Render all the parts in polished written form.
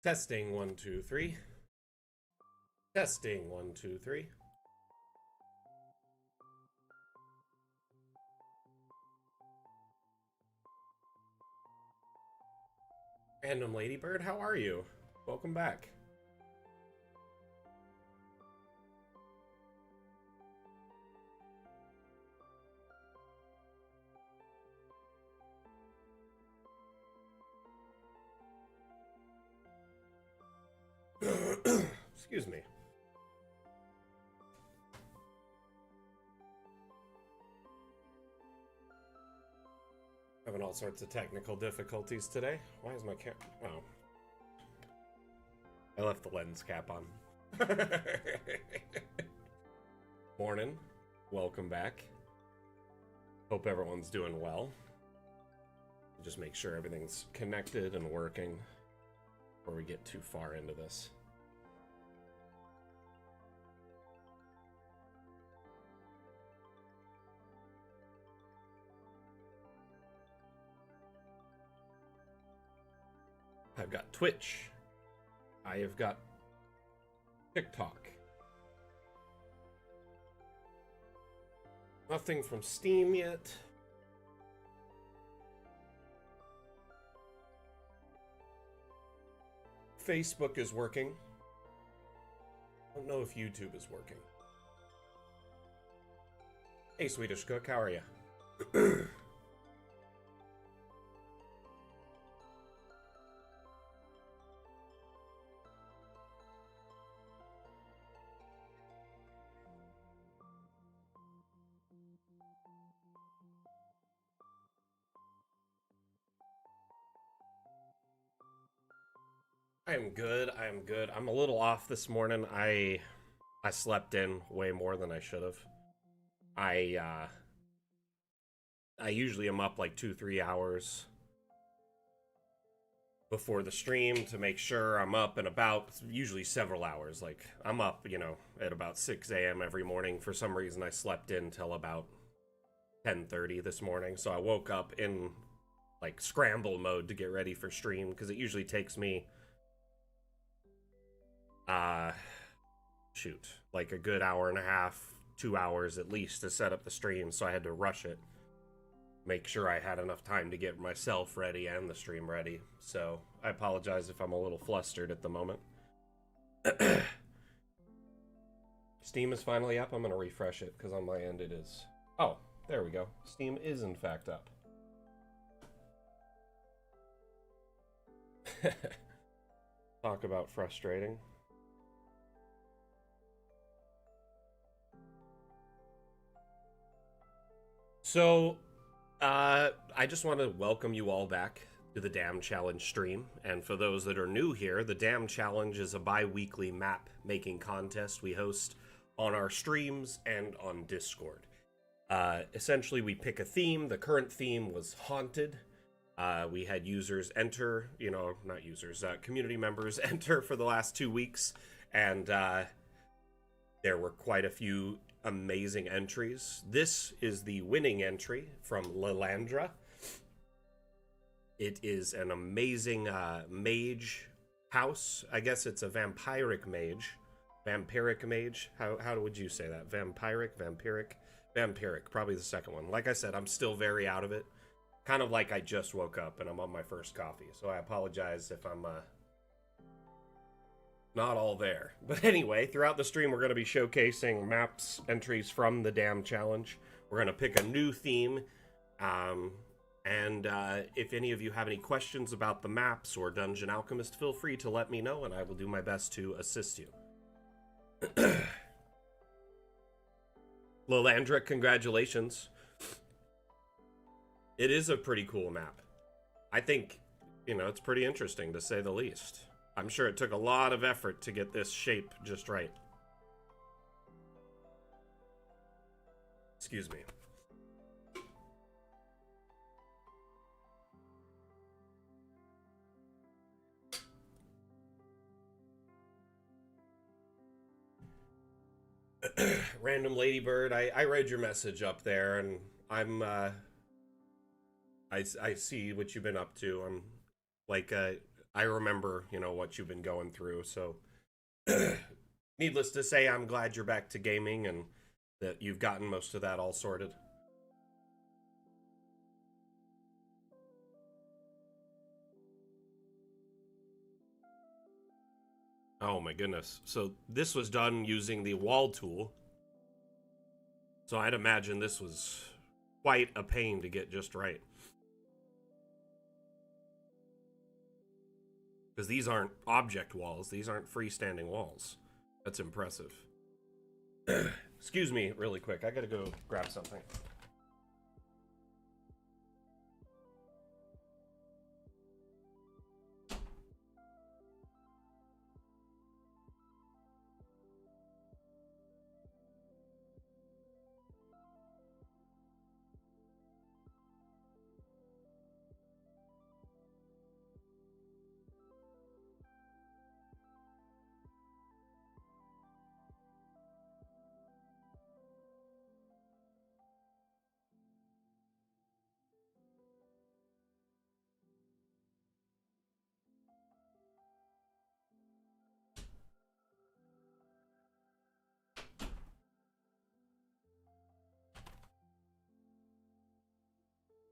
Testing 1 2 3. Testing 1 2 3. Random Ladybird, how are you? Welcome back. Excuse me. Having all sorts of technical difficulties today. Why is my camera? Oh. I left the lens cap on. Morning. Welcome back. Hope everyone's doing well. Just make sure everything's connected and working before we get too far into this. I've got Twitch. I have got TikTok. Nothing from Steam yet. Facebook is working. I don't know if YouTube is working. Hey, Swedish Cook, how are you? I am good. I am good. I'm a little off this morning. I slept in way more than I should have. I usually am up like 2-3 hours before the stream to make sure I'm up and about, usually several hours. Like, I'm up, at about 6 a.m. every morning. For some reason, I slept in till about 10:30 this morning. So I woke up in, like, scramble mode to get ready for stream, because it usually takes me, like a good hour and a half, 2 hours at least to set up the stream. So I had to rush it. Make sure I had enough time to get myself ready and the stream ready. So I apologize if I'm a little flustered at the moment. Steam is finally up. I'm going to refresh it because on my end it is. Oh, there we go. Steam is in fact up. Talk about frustrating. So, I just want to welcome you all back to the Damn Challenge stream. And for those that are new here, the Damn Challenge is a bi-weekly map making contest we host on our streams and on Discord. Essentially, we pick a theme. The current theme was Haunted. We had users enter, not users, community members enter for the last 2 weeks. And there were quite a few amazing entries. This is the winning entry from Lilandra. It is an amazing mage house. I guess it's a vampiric mage. Vampiric mage. How would you say that? Vampiric. Probably the second one. Like I said, I'm still very out of it. Kind of like I just woke up and I'm on my first coffee. So I apologize if I'm not all there. But anyway, throughout the stream, we're going to be showcasing maps, entries from the Damn Challenge. We're going to pick a new theme. And if any of you have any questions about the maps or Dungeon Alchemist, feel free to let me know, and I will do my best to assist you. Lilandra, congratulations. It is a pretty cool map. I think, it's pretty interesting, to say the least. I'm sure it took a lot of effort to get this shape just right. Excuse me. Random Ladybird, I read your message up there, and I'm, I see what you've been up to. I'm, like, I remember, what you've been going through. So, needless to say, I'm glad you're back to gaming and that you've gotten most of that all sorted. Oh my goodness. So this was done using the wall tool. So I'd imagine this was quite a pain to get just right. Because these aren't object walls, these aren't freestanding walls. That's impressive. Excuse me, really quick. I gotta go grab something.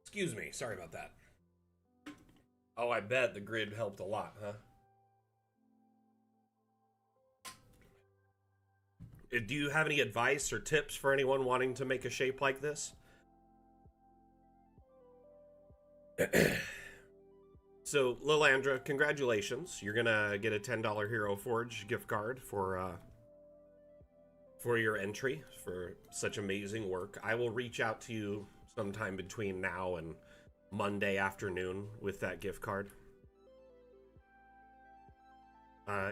Excuse me, sorry about that. Oh, I bet the grid helped a lot, huh? Do you have any advice or tips for anyone wanting to make a shape like this? So, Lilandra, congratulations. You're gonna get a $10 Hero Forge gift card for your entry for such amazing work. I will reach out to you sometime between now and Monday afternoon with that gift card.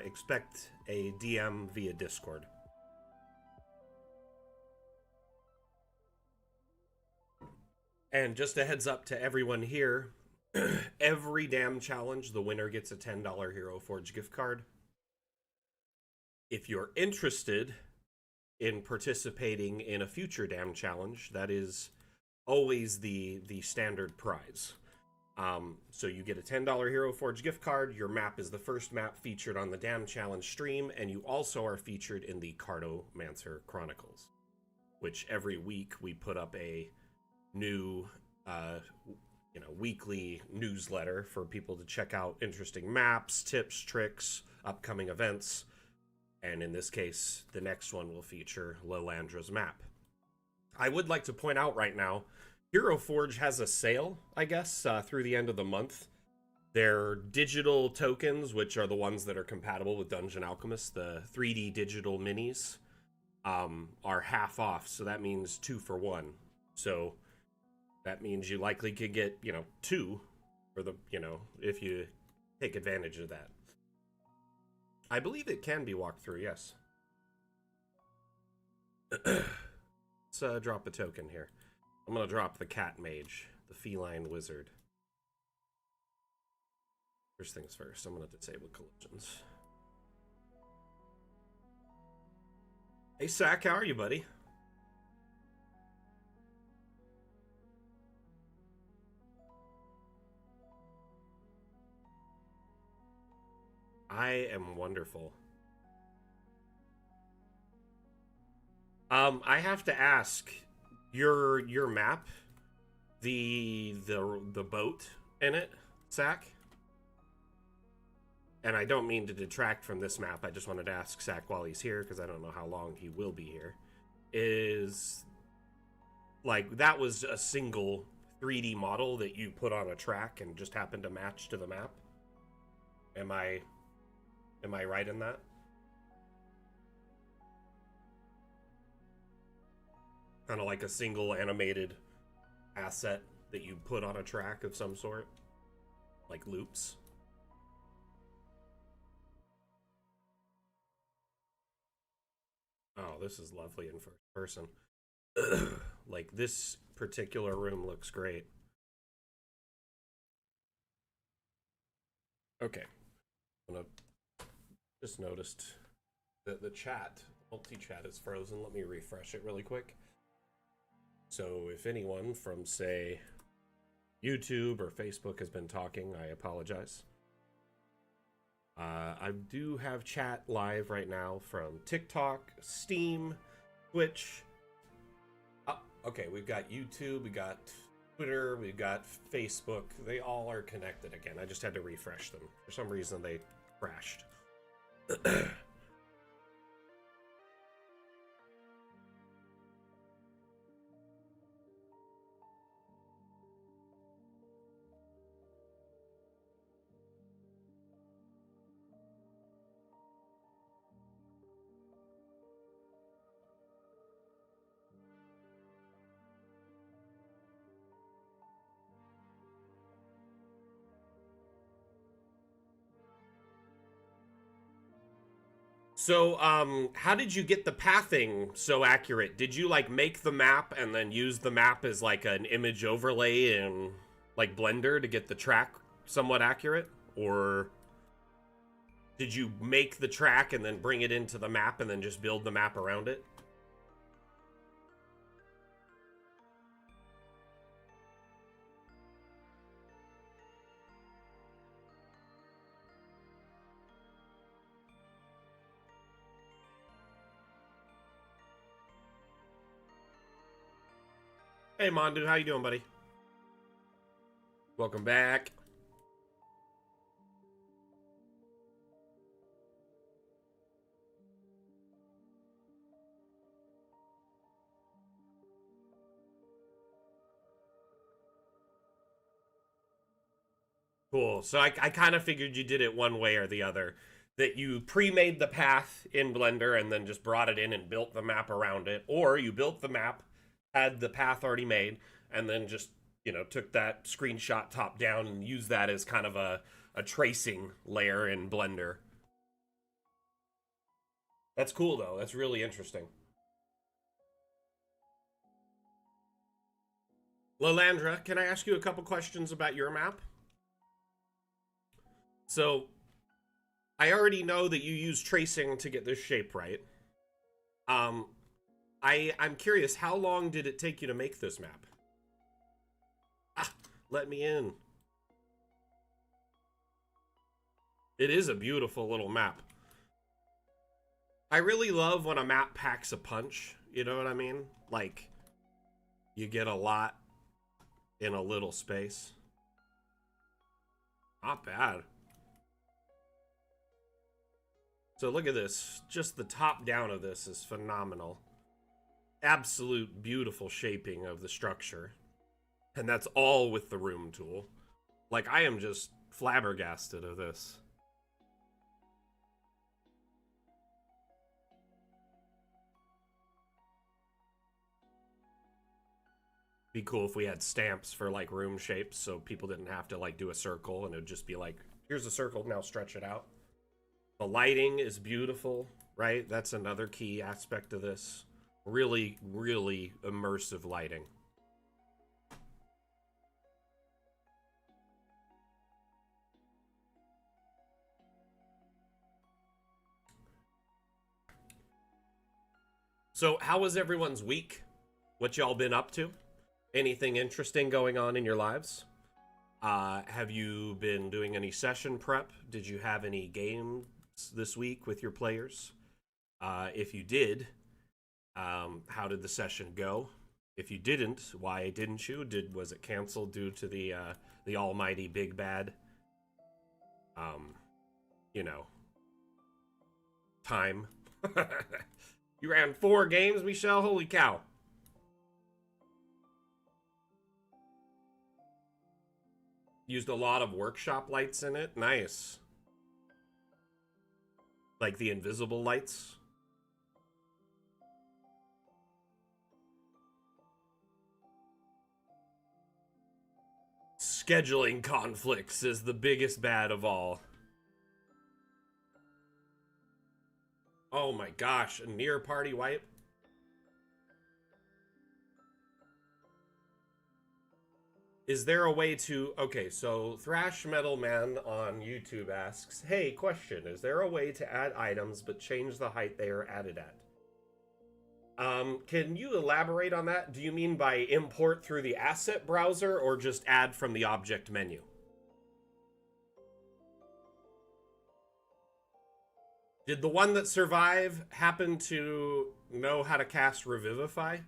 Expect a DM via Discord. And just a heads up to everyone here, every damn challenge, the winner gets a $10 Hero Forge gift card. If you're interested in participating in a future damn challenge, that is always the standard prize. So you get a $10 Hero Forge gift card. Your map is the first map featured on the Damn Challenge stream, and you also are featured in the Cartomancer Chronicles, which every week we put up a new, weekly newsletter for people to check out interesting maps, tips, tricks, upcoming events. And in this case, the next one will feature Lilandra's map. I would like to point out right now, Hero Forge has a sale, I guess, through the end of the month. Their digital tokens, which are the ones that are compatible with Dungeon Alchemist, the 3D digital minis, are half off. So that means 2 for 1. So that means you likely could get, 2 for the, if you take advantage of that. I believe it can be walked through, yes. Let's drop a token here. I'm going to drop the cat mage, the feline wizard. First things first, I'm going to disable collisions. Hey, Sack, how are you, buddy? I am wonderful. I have to ask, your map, the boat in it, Sack? And I don't mean to detract from this map, I just wanted to ask Sack while he's here, because I don't know how long he will be here. Is, like, that was a single 3D model that you put on a track and just happened to match to the map? Am I right in that? Kind of like a single animated asset that you put on a track of some sort? Like loops? Oh, this is lovely in first person. Like, this particular room looks great. Okay. I'm gonna... Just noticed that the chat, multi-chat is frozen. Let me refresh it really quick. So if anyone from, say, YouTube or Facebook has been talking, I apologize. I do have chat live right now from TikTok, Steam, Twitch. Oh, okay, we've got YouTube, we got Twitter, we've got Facebook. They all are connected again. I just had to refresh them. For some reason, they crashed. So, how did you get the pathing so accurate? Did you like make the map and then use the map as like an image overlay in like Blender to get the track somewhat accurate? Or did you make the track and then bring it into the map and then just build the map around it? Hey, Mondu, how you doing, buddy? Welcome back. Cool. So I kind of figured you did it one way or the other. That you pre-made the path in Blender and then just brought it in and built the map around it. Or you built the map, had the path already made, and then just, you know, took that screenshot top down and used that as kind of a tracing layer in Blender. That's cool, though. That's really interesting. Lalandra, can I ask you a couple questions about your map? So, I already know that you use tracing to get this shape right. Um, I'm curious, how long did it take you to make this map? Ah, let me in. It is a beautiful little map. I really love when a map packs a punch, you know what I mean? Like, you get a lot in a little space. Not bad. So look at this. Just the top down of this is phenomenal. Absolute beautiful shaping of the structure. And that's all with the room tool. Like, I am just flabbergasted of this. Be cool if we had stamps for like room shapes so people didn't have to like do a circle and it would just be like, here's a circle, now stretch it out. The lighting is beautiful, right? That's another key aspect of this. Really, really immersive lighting. So, how was everyone's week? What y'all been up to? Anything interesting going on in your lives? Have you been doing any session prep? Did you have any games this week with your players? If you did, how did the session go? If you didn't, why didn't you? Was it canceled due to the almighty big bad? You know, time. You ran 4 games, Michelle? Holy cow. Used a lot of workshop lights in it. Nice. Like the invisible lights. Scheduling conflicts is the biggest bad of all. Oh my gosh, a near party wipe? Is there a way to... Okay, so Thrash Metal Man on YouTube asks, hey, question, is there a way to add items but change the height they are added at? Can you elaborate on that? Do you mean by import through the asset browser or just add from the object menu? Did the one that survived happen to know how to cast Revivify?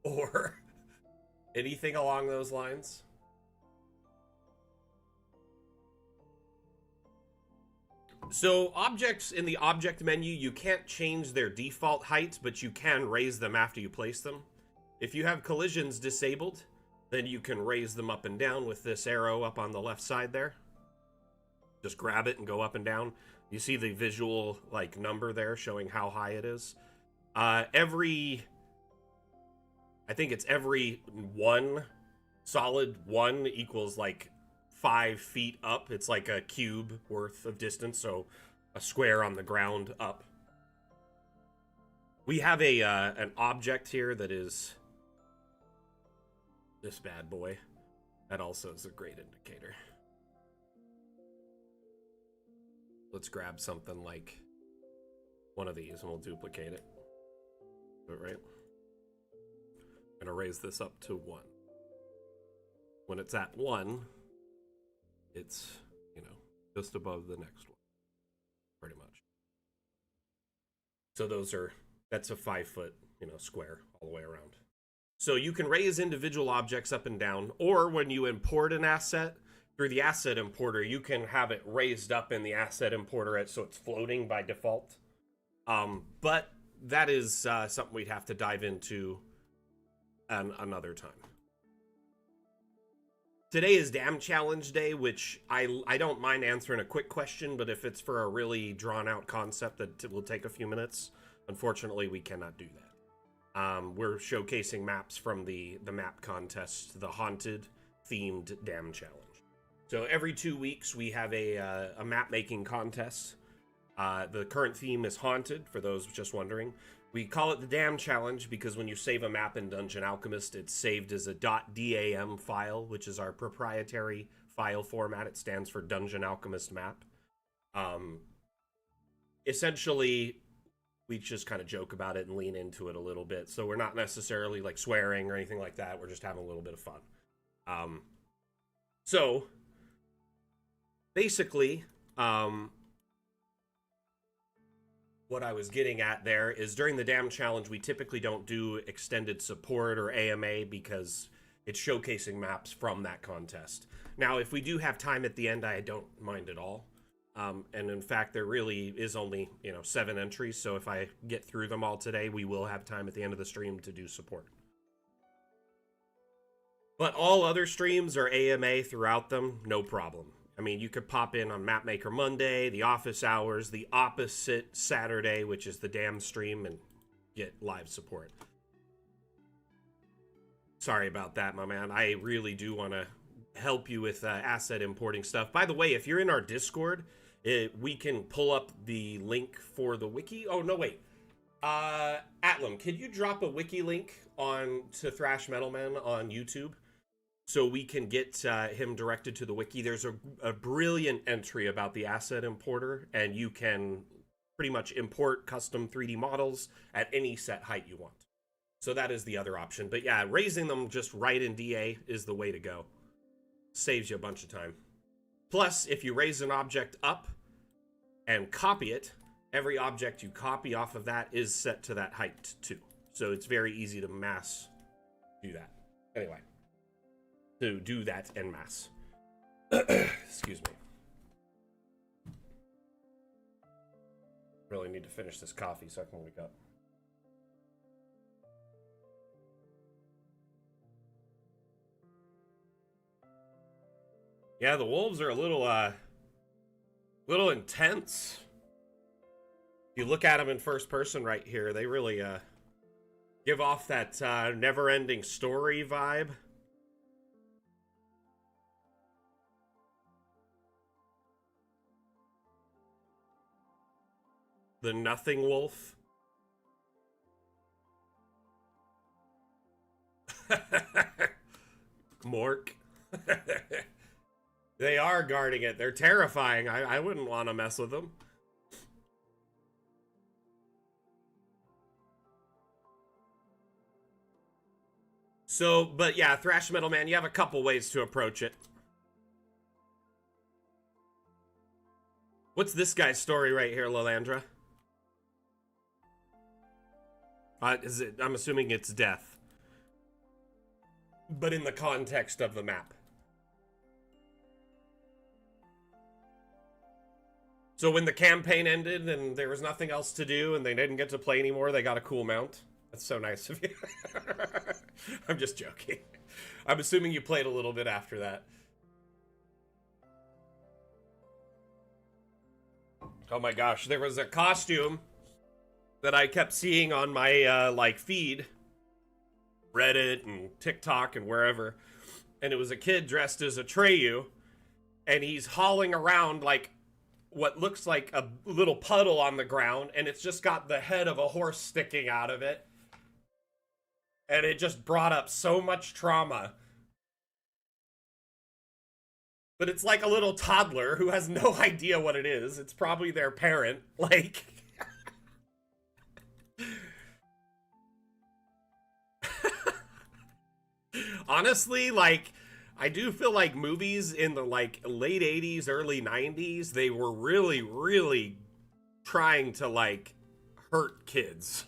Or anything along those lines? So objects in the object menu, you can't change their default height, but you can raise them after you place them. If you have collisions disabled, then you can raise them up and down with this arrow up on the left side there. Just grab it and go up and down. You see the visual like number there showing how high it is. I think it's every one, solid one equals like 5 feet up. It's like a cube worth of distance, so a square on the ground up. We have a an object here that is this bad boy. That also is a great indicator. Let's grab something like one of these and we'll duplicate it. All right. I'm gonna raise this up to 1. When it's at 1, it's, you know, just above the next one, pretty much. So that's a 5 foot, you know, square all the way around. So you can raise individual objects up and down, or when you import an asset through the asset importer, you can have it raised up in the asset importer so it's floating by default. But that is something we'd have to dive into another time. Today is Dam Challenge Day, which I don't mind answering a quick question, but if it's for a really drawn-out concept that will take a few minutes, unfortunately, we cannot do that. We're showcasing maps from the map contest, the Haunted-themed Dam Challenge. So every 2 weeks, we have a map-making contest. The current theme is Haunted, for those just wondering. We call it the Dam Challenge because when you save a map in Dungeon Alchemist, it's saved as a .dam file, which is our proprietary file format. It stands for Dungeon Alchemist Map. Essentially, we just kind of joke about it and lean into it a little bit. So we're not necessarily like swearing or anything like that. We're just having a little bit of fun. So basically, what I was getting at there is during the Dam Challenge, we typically don't do extended support or AMA because it's showcasing maps from that contest. Now, if we do have time at the end, I don't mind at all. And in fact, there really is only, 7 entries. So if I get through them all today, we will have time at the end of the stream to do support. But all other streams are AMA throughout them, no problem. I mean, you could pop in on Mapmaker Monday, the office hours, the opposite Saturday, which is the Dam stream, and get live support. Sorry about that, my man. I really do want to help you with asset importing stuff. By the way, if you're in our Discord, we can pull up the link for the wiki. Oh, no, wait. Atlam, could you drop a wiki link to Thrash Metalman on YouTube? So we can get him directed to the wiki. There's a brilliant entry about the asset importer, and you can pretty much import custom 3D models at any set height you want. So that is the other option. But yeah, raising them just right in DA is the way to go. Saves you a bunch of time. Plus, if you raise an object up and copy it, every object you copy off of that is set to that height too. So it's very easy to mass do that. Anyway. To do that en masse. Excuse me. Really need to finish this coffee so I can wake up. Yeah, the wolves are a little intense. If you look at them in first person right here, they really give off that never-ending story vibe. The Nothing Wolf. Mork. They are guarding it. They're terrifying. I wouldn't want to mess with them. So, but yeah, Thrash Metal Man, you have a couple ways to approach it. What's this guy's story right here, Lalandra? Is it? I'm assuming it's death, but in the context of the map. So when the campaign ended and there was nothing else to do and they didn't get to play anymore, they got a cool mount. That's so nice of you. I'm just joking. I'm assuming you played a little bit after that. Oh my gosh, there was a costume that I kept seeing on my like feed, Reddit and TikTok and wherever, and it was a kid dressed as Atreyu, and he's hauling around like what looks like a little puddle on the ground, and it's just got the head of a horse sticking out of it, and it just brought up so much trauma. But it's like a little toddler who has no idea what it is. It's probably their parent, like. Honestly, like, I do feel like movies in the like late 80s, early 90s, they were really, really trying to like hurt kids.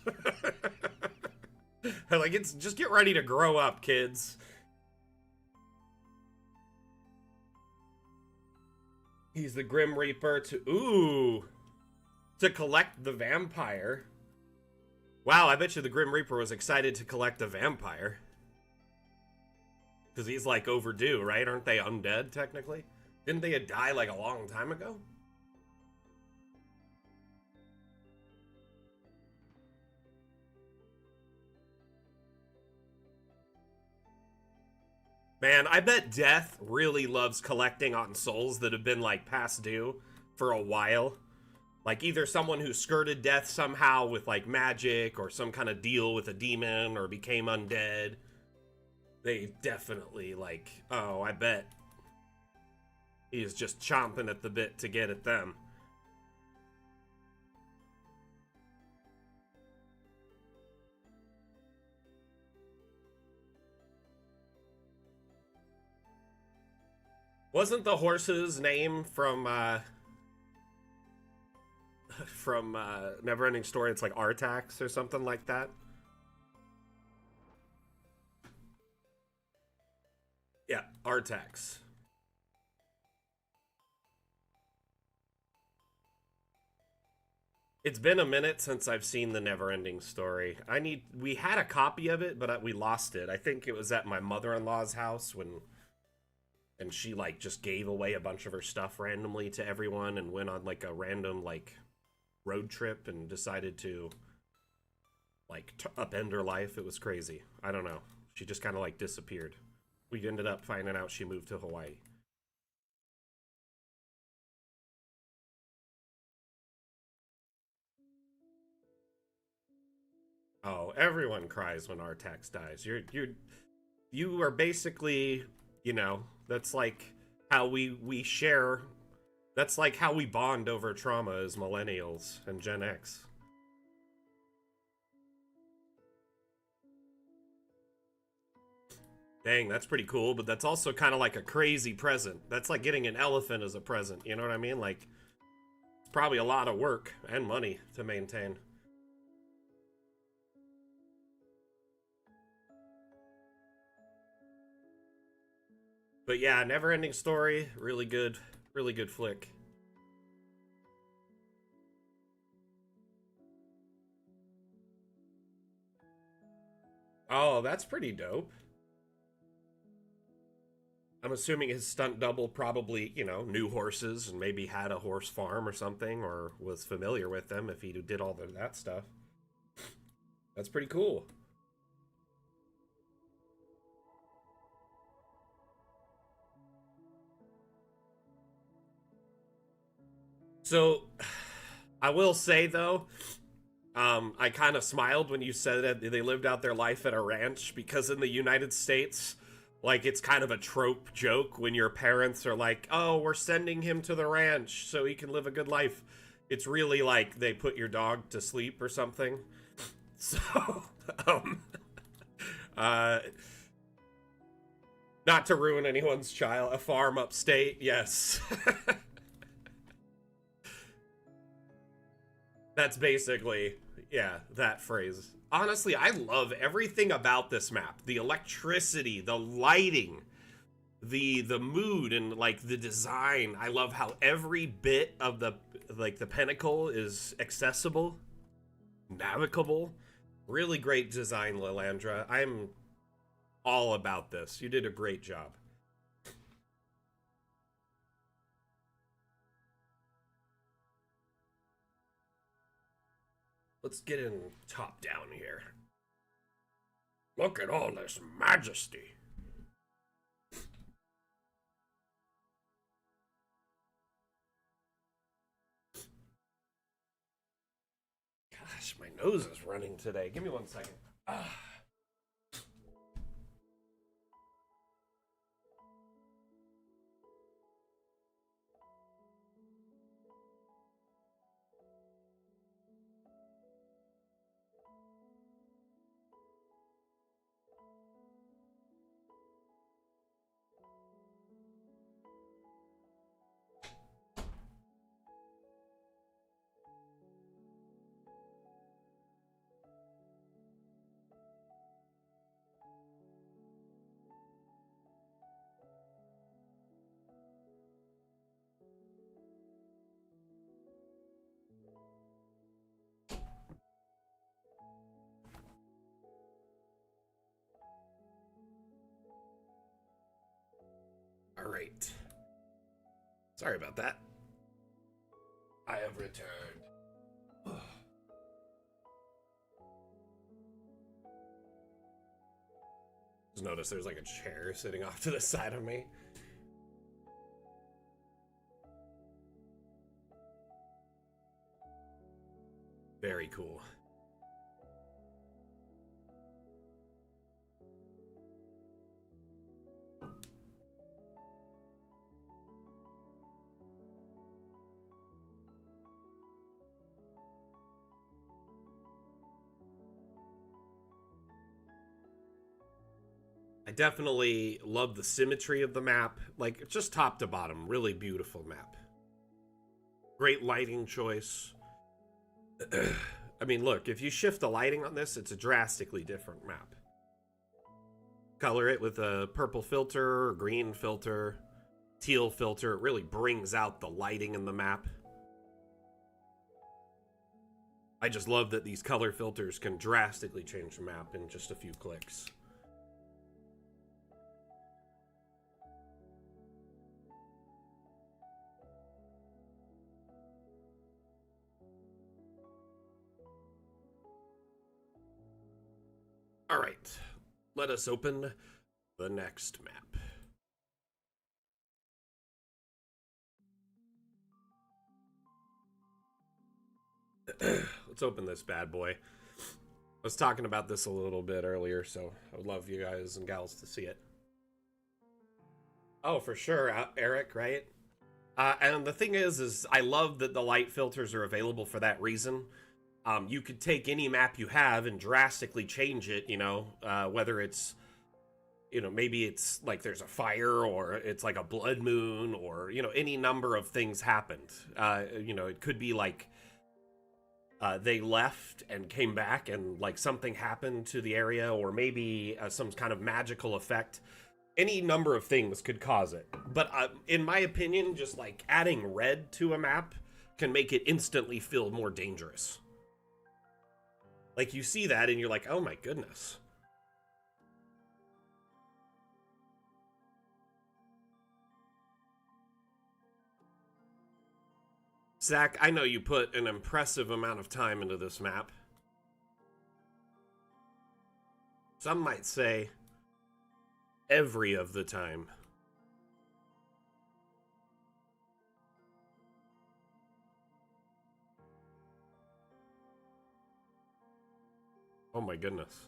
Like, it's just get ready to grow up, kids. He's the Grim Reaper to collect the vampire. Wow, I bet you the Grim Reaper was excited to collect a vampire. Because he's like overdue, right? Aren't they undead, technically? Didn't they die like a long time ago? Man, I bet Death really loves collecting on souls that have been like past due for a while. Like either someone who skirted death somehow with like magic or some kind of deal with a demon or became undead. They definitely like, oh, I bet he is just chomping at the bit to get at them. Wasn't the horse's name from Neverending Story? It's like Artax or something like that. Yeah, Artax. It's been a minute since I've seen the Neverending Story. We had a copy of it, but we lost it. I think it was at my mother-in-law's house and she like just gave away a bunch of her stuff randomly to everyone and went on like a random like road trip and decided to like upend her life. It was crazy. I don't know. She just kind of like disappeared. We ended up finding out she moved to Hawaii. Oh, everyone cries when Artax dies. You are basically, you know, that's like how we share. That's like how we bond over trauma as millennials and Gen X. Dang, that's pretty cool, but that's also kind of like a crazy present. That's like getting an elephant as a present, you know what I mean? Like, it's probably a lot of work and money to maintain. But yeah, Never Ending Story, really good flick. Oh, that's pretty dope. I'm assuming his stunt double probably, you know, knew horses and maybe had a horse farm or something or was familiar with them if he did all that stuff. That's pretty cool. So, I will say though, I kind of smiled when you said that they lived out their life at a ranch because in the United States, like it's kind of a trope joke when your parents are like, "Oh, we're sending him to the ranch so he can live a good life." It's really like they put your dog to sleep or something. So, um, uh, not to ruin anyone's child, a farm upstate, yes. That's basically, yeah, that phrase. Honestly, I love everything about this map. The electricity, the lighting, the mood, and like the design. I love how every bit of the pinnacle is accessible, navigable. Really great design, Lilandra. I'm all about this. You did a great job. Let's get in top down here. Look at all this majesty. Gosh, my nose is running today. Give me 1 second. Ah. All right. Sorry about that. I have returned. Just notice there's like a chair sitting off to the side of me. Very cool. I definitely love the symmetry of the map. Like, just top to bottom, really beautiful map. Great lighting choice. I mean, look, if you shift the lighting on this, it's a drastically different map. Color it with a purple filter, green filter, teal filter. It really brings out the lighting in the map. I just love that these color filters can drastically change the map in just a few clicks. All right, let us open the next map. Let's open this bad boy. I was talking about this a little bit earlier, so I would love you guys and gals to see it. Oh, for sure, Eric, right? And the thing is I love that the light filters are available for that reason. You could take any map you have and drastically change it, you know, whether it's, you know, maybe it's like there's a fire or it's like a blood moon or, you know, any number of things happened. You know, it could be like they left and came back and like something happened to the area, or maybe some kind of magical effect. Any number of things could cause it. But in my opinion, just like adding red to a map can make it instantly feel more dangerous. Like you see that and you're like, oh my goodness. Zach, I know you put an impressive amount of time into this map. Some might say every of the time. Oh my goodness.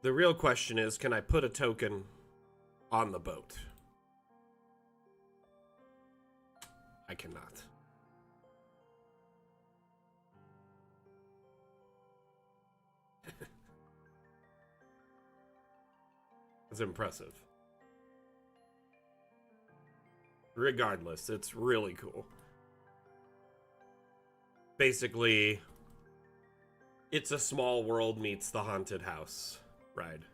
The real question is, can I put a token on the boat? I cannot. It's impressive. Regardless, it's really cool. Basically, It's a Small World meets the Haunted House ride.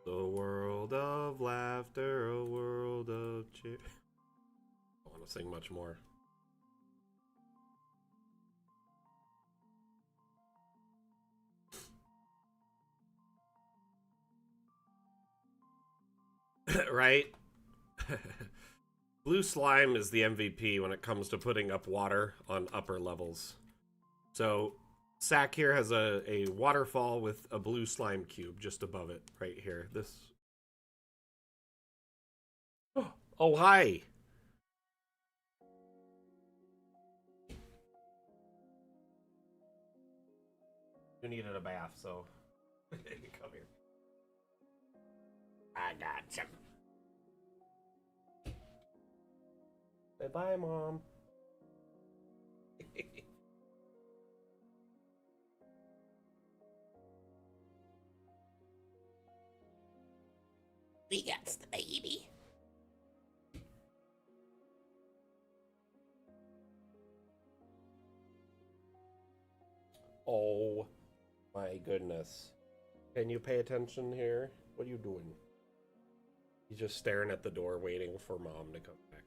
A world of laughter, a world of cheer. I don't want to sing much more. Right? Blue Slime is the MVP when it comes to putting up water on upper levels. So, Sack here has a waterfall with a blue slime cube just above it, right here. This. Oh, hi! You needed a bath, so come here. I got you. Say bye, Mom. We got the baby. Oh my goodness. Can you pay attention here? What are you doing? He's just staring at the door waiting for Mom to come back.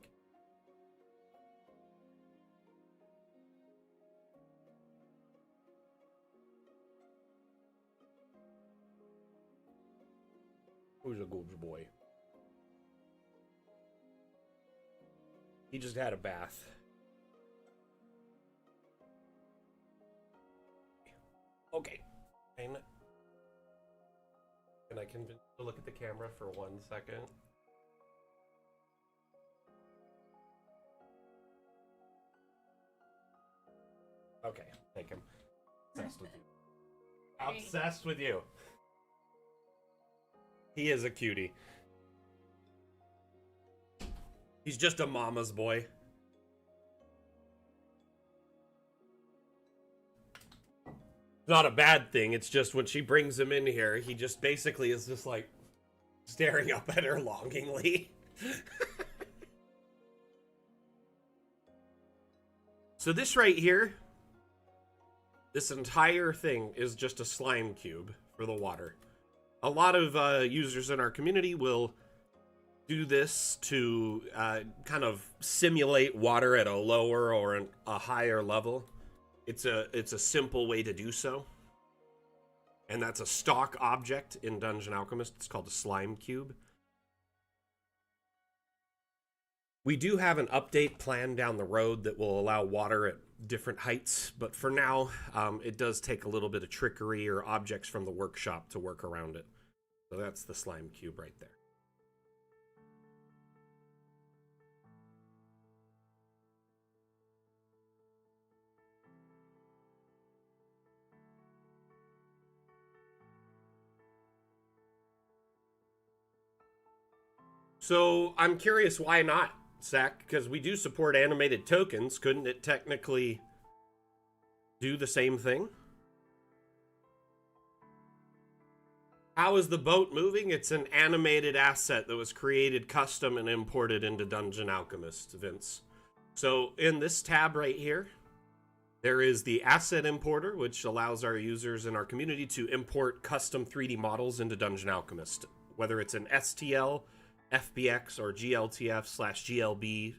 Who's a good boy? He just had a bath. Okay. Can I convince you to look at the camera for 1 second? Okay, take him. Obsessed with you. Obsessed with you. He is a cutie. He's just a mama's boy. Not a bad thing. It's just when she brings him in here, he just basically is just like staring up at her longingly. So this right here, this entire thing is just a slime cube for the water. A lot of users in our community will do this to kind of simulate water at a lower or a higher level. It's a simple way to do so. And that's a stock object in Dungeon Alchemist. It's called a slime cube. We do have an update planned down the road that will allow water at different heights, but for now, it does take a little bit of trickery or objects from the workshop to work around it. So that's the slime cube right there. So I'm curious, why not, Zach? Because we do support animated tokens. Couldn't it technically do the same thing? How is the boat moving? It's an animated asset that was created custom and imported into Dungeon Alchemist, Vince. So in this tab right here, there is the asset importer, which allows our users in our community to import custom 3D models into Dungeon Alchemist. Whether it's an STL, FBX, or GLTF/GLB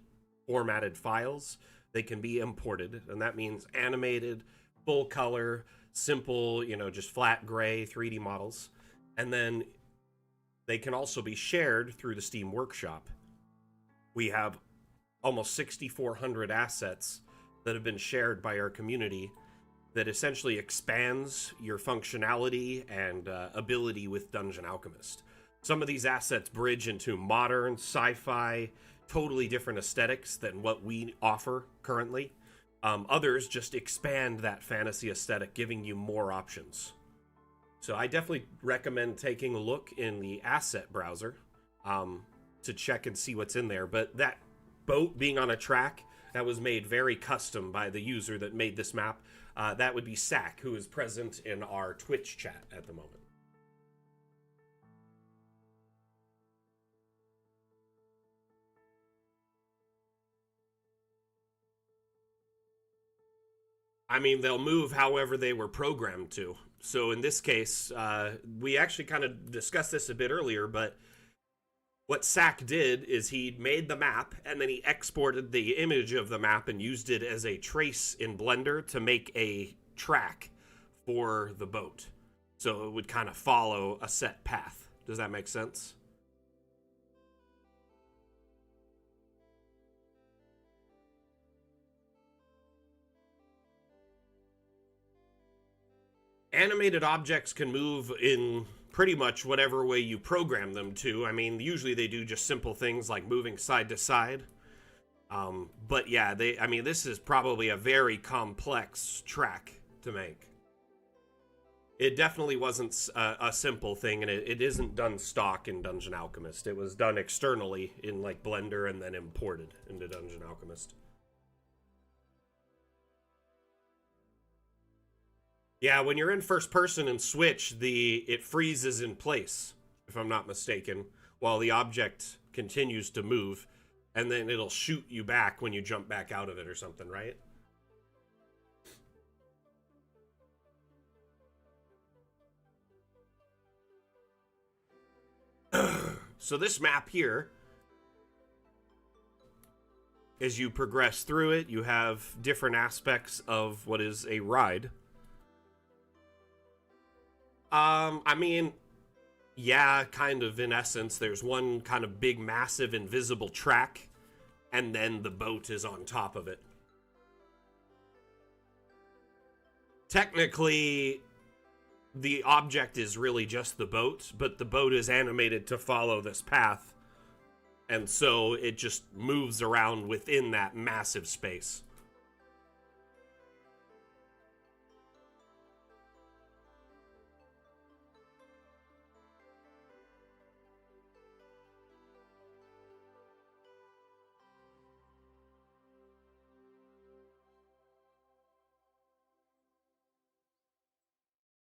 formatted files, they can be imported. And that means animated, full color, simple, just flat gray 3D models. And then they can also be shared through the Steam Workshop. We have almost 6,400 assets that have been shared by our community that essentially expands your functionality and ability with Dungeon Alchemist. Some of these assets bridge into modern, sci-fi, totally different aesthetics than what we offer currently. Others just expand that fantasy aesthetic, giving you more options. So I definitely recommend taking a look in the asset browser to check and see what's in there. But that boat being on a track, that was made very custom by the user that made this map. That would be Sack, who is present in our Twitch chat at the moment. I mean, they'll move however they were programmed to. So in this case, we actually kind of discussed this a bit earlier, but what SAC did is he made the map and then he exported the image of the map and used it as a trace in Blender to make a track for the boat. So it would kind of follow a set path. Does that make sense? Animated objects can move in pretty much whatever way you program them to. I mean, usually they do just simple things like moving side to side. But yeah, I mean, this is probably a very complex track to make. It definitely wasn't a simple thing, and it isn't done stock in Dungeon Alchemist. It was done externally in like Blender and then imported into Dungeon Alchemist. Yeah, when you're in first person and Switch, it freezes in place, if I'm not mistaken, while the object continues to move, and then it'll shoot you back when you jump back out of it or something, right? So this map here, as you progress through it, you have different aspects of what is a ride. I mean, yeah, kind of in essence, there's one kind of big, massive, invisible track, and then the boat is on top of it. Technically, the object is really just the boat, but the boat is animated to follow this path, and so it just moves around within that massive space.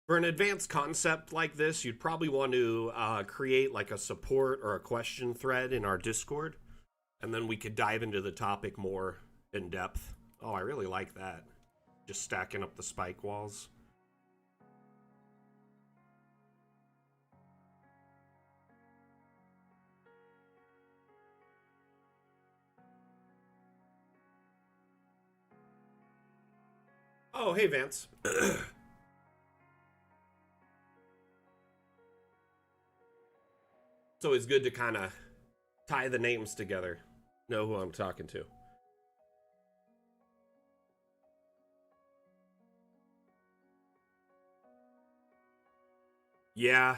For an advanced concept like this, you'd probably want to create like a support or a question thread in our Discord, and then we could dive into the topic more in depth. Oh, I really like that. Just stacking up the spike walls. Oh, hey, Vance. It's always good to kind of tie the names together, know who I'm talking to. Yeah,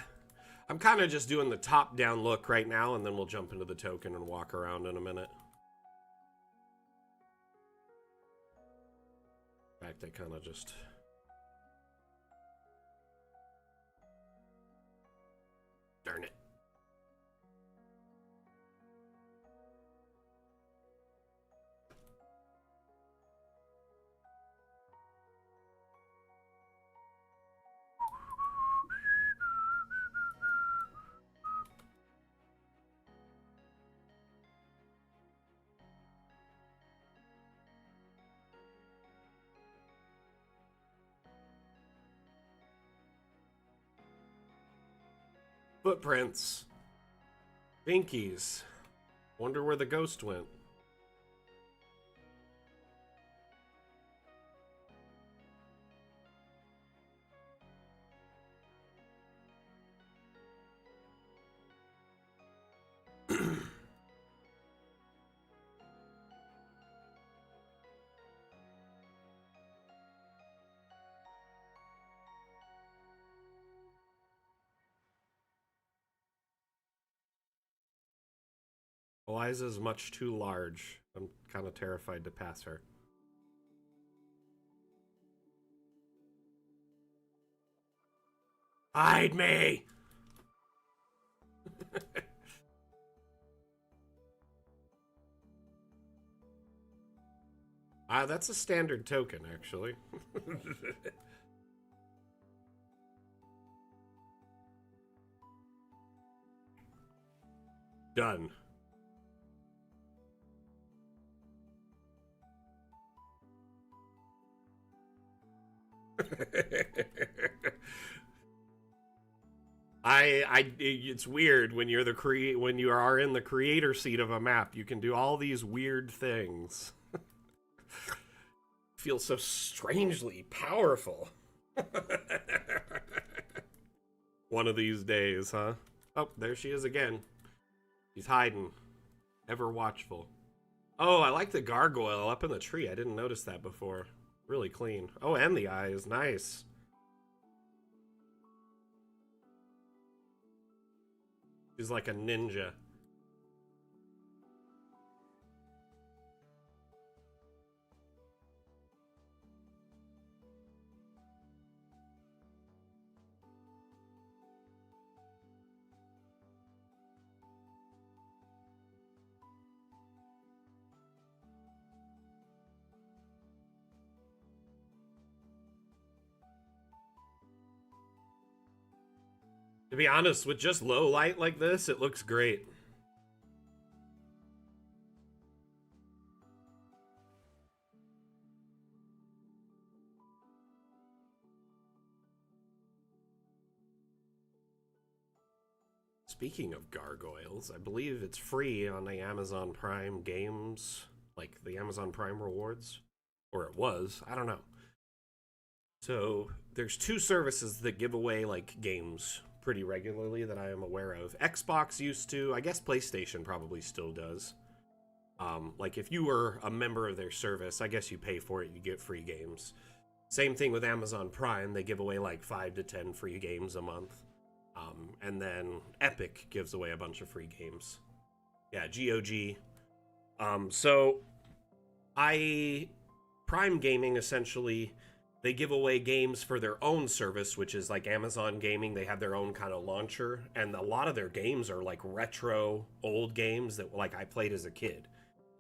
I'm kind of just doing the top-down look right now, and then we'll jump into the token and walk around in a minute. In fact, I kind of just... Darn it. Footprints. Binkies. Wonder where the ghost went. Eliza's much too large. I'm kind of terrified to pass her. Hide me! That's a standard token, actually. Done. It's weird when you're when you are in the creator seat of a map. You can do all these weird things. Feels so strangely powerful. One of these days, huh? Oh, there she is again. She's hiding, ever watchful. Oh, I like the gargoyle up in the tree. I didn't notice that before. Really clean. Oh, and the eyes. Nice. She's like a ninja. To be honest, with just low light like this, it looks great. Speaking of gargoyles, I believe it's free on the Amazon Prime games, like the Amazon Prime rewards. Or it was, I don't know. So there's two services that give away like games pretty regularly that I am aware of. Xbox used to, I guess PlayStation probably still does. Like if you were a member of their service, I guess you pay for it, you get free games. Same thing with Amazon Prime, they give away like 5 to 10 free games a month. And then Epic gives away a bunch of free games. Yeah, GOG. So Prime Gaming essentially, they give away games for their own service, which is like Amazon Gaming. They have their own kind of launcher, and a lot of their games are like retro old games that like I played as a kid.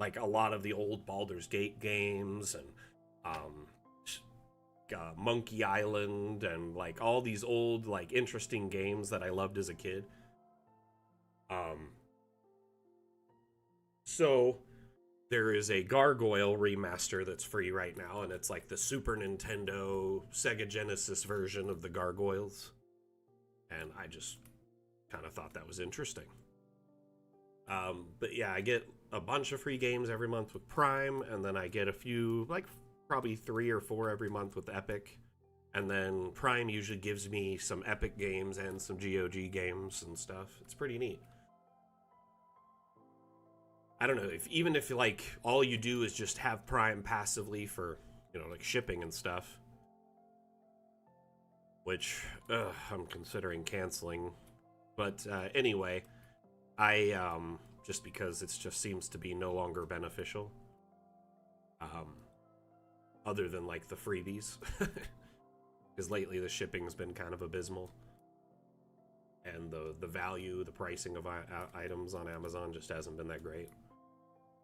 Like a lot of the old Baldur's Gate games and um, Monkey Island and like all these old like interesting games that I loved as a kid. Um, so there is a Gargoyle remaster that's free right now, and it's like the Super Nintendo, Sega Genesis version of the Gargoyles. And I just kind of thought that was interesting. But yeah, I get a bunch of free games every month with Prime, and then I get a few, like probably 3 or 4 every month with Epic. And then Prime usually gives me some Epic games and some GOG games and stuff. It's pretty neat. I don't know, if even if like all you do is just have Prime passively for, you know, like shipping and stuff, which I'm considering canceling. But anyway, I just because it just seems to be no longer beneficial. Um, Other than like the freebies, because lately the shipping's been kind of abysmal, and the value, the pricing of items on Amazon just hasn't been that great.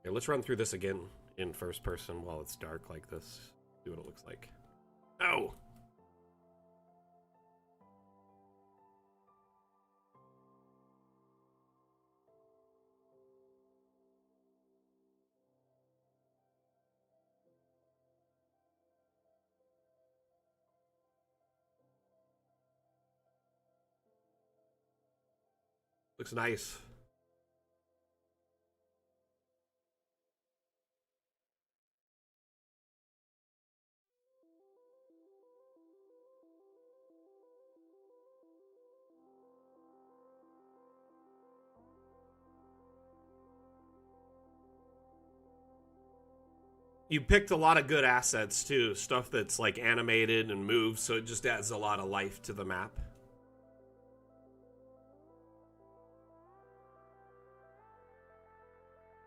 Here, let's run through this again in first person while it's dark like this. See what it looks like. Oh! Looks nice. You picked a lot of good assets too, stuff that's like animated and moves, so it just adds a lot of life to the map.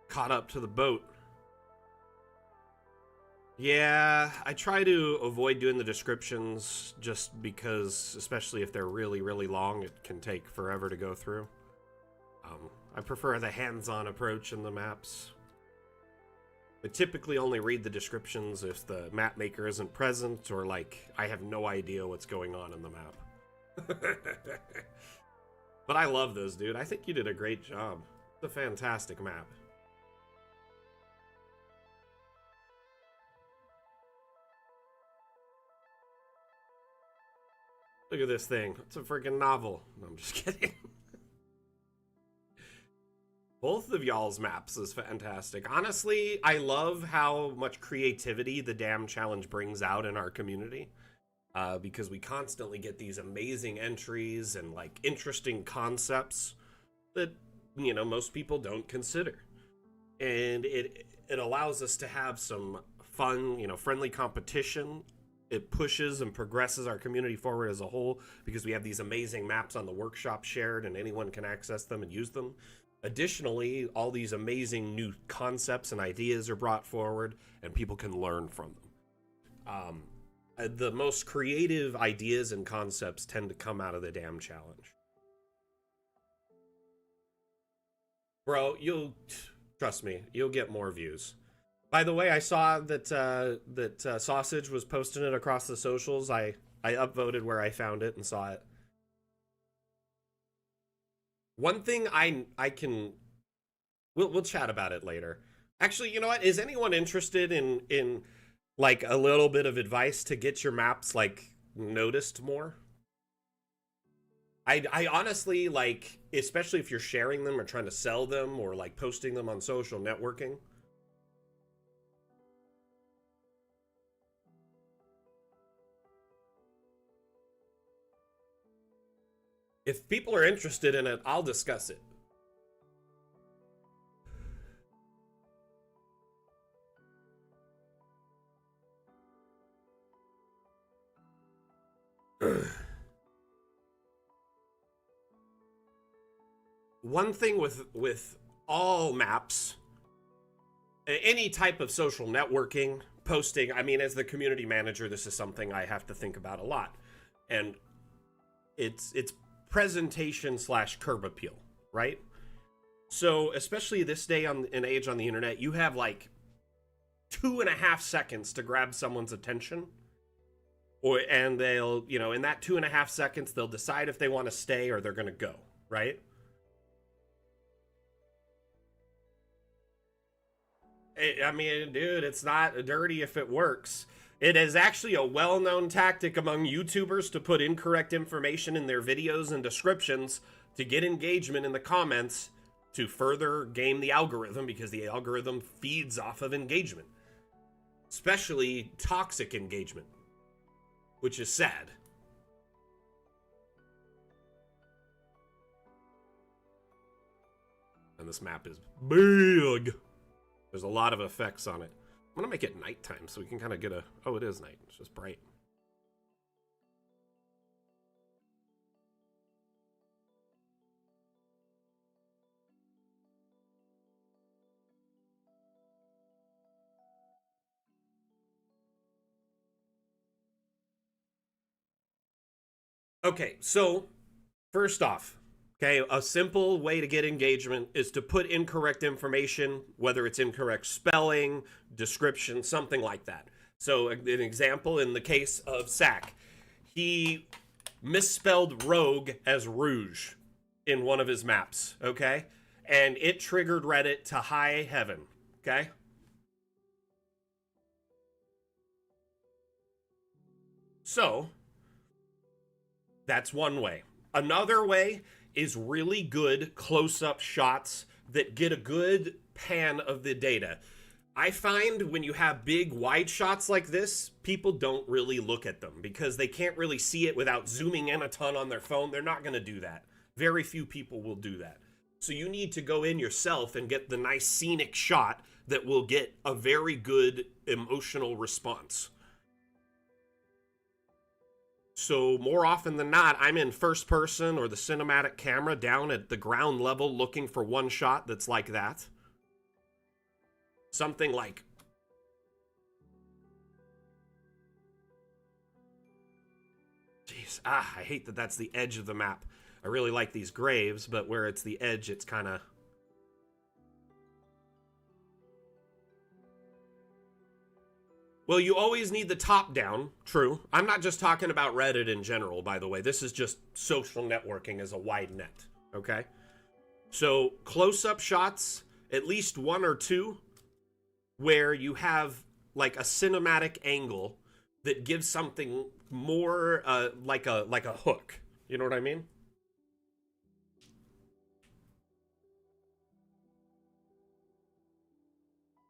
Caught up to the boat. Yeah, I try to avoid doing the descriptions just because, especially if they're really, really long, it can take forever to go through. I prefer the hands-on approach in the maps. I typically only read the descriptions if the map maker isn't present or like I have no idea what's going on in the map. But I love those, dude. I think you did a great job. It's a fantastic map. Look at this thing. It's a freaking novel. No, I'm just kidding. Both of y'all's maps is fantastic. Honestly, I love how much creativity the Damn Challenge brings out in our community. Because we constantly get these amazing entries and like interesting concepts that, you know, most people don't consider. And it allows us to have some fun, you know, friendly competition. It pushes and progresses our community forward as a whole because we have these amazing maps on the workshop shared and anyone can access them and use them. Additionally, all these amazing new concepts and ideas are brought forward and people can learn from them. The most creative ideas and concepts tend to come out of the Damn Challenge. Bro, trust me, you'll get more views. By the way, I saw that Sausage was posting it across the socials. I upvoted where I found it and saw it. One thing I can we'll chat about it later. Actually, you know what? Is anyone interested in like a little bit of advice to get your maps like noticed more? I honestly like, especially if you're sharing them or trying to sell them or like posting them on social networking. If people are interested in it, I'll discuss it. One thing with all maps, any type of social networking, posting, I mean, as the community manager, this is something I have to think about a lot. And it's presentation / curb appeal, right? So especially this day and age on the internet, you have like 2.5 seconds to grab someone's attention, and they'll, you know, in that 2.5 seconds, they'll decide if they want to stay or they're going to go, right? I mean, dude, it's not dirty if it works. It is actually a well-known tactic among YouTubers to put incorrect information in their videos and descriptions to get engagement in the comments to further game the algorithm, because the algorithm feeds off of engagement, especially toxic engagement, which is sad. And this map is big. There's a lot of effects on it. I'm gonna make it nighttime so we can kind of get a, oh, it is night. It's just bright. Okay, so first off, okay, a simple way to get engagement is to put incorrect information, whether it's incorrect spelling, description, something like that. So an example in the case of Sack, he misspelled rogue as rouge in one of his maps, okay? And it triggered Reddit to high heaven, okay? So, that's one way. Another way is really good close-up shots that get a good pan of the data. I find when you have big wide shots like this, people don't really look at them because they can't really see it without zooming in a ton on their phone. They're not going to do that. Very few people will do that. So you need to go in yourself and get the nice scenic shot that will get a very good emotional response. So more often than not, I'm in first person or the cinematic camera down at the ground level looking for one shot that's like that. Something like... Jeez, I hate that that's the edge of the map. I really like these graves, but where it's the edge, it's kind of... Well, you always need the top down, true. I'm not just talking about Reddit in general, by the way. This is just social networking as a wide net, okay? So, close-up shots, at least one or two, where you have, like, a cinematic angle that gives something more like a hook. You know what I mean?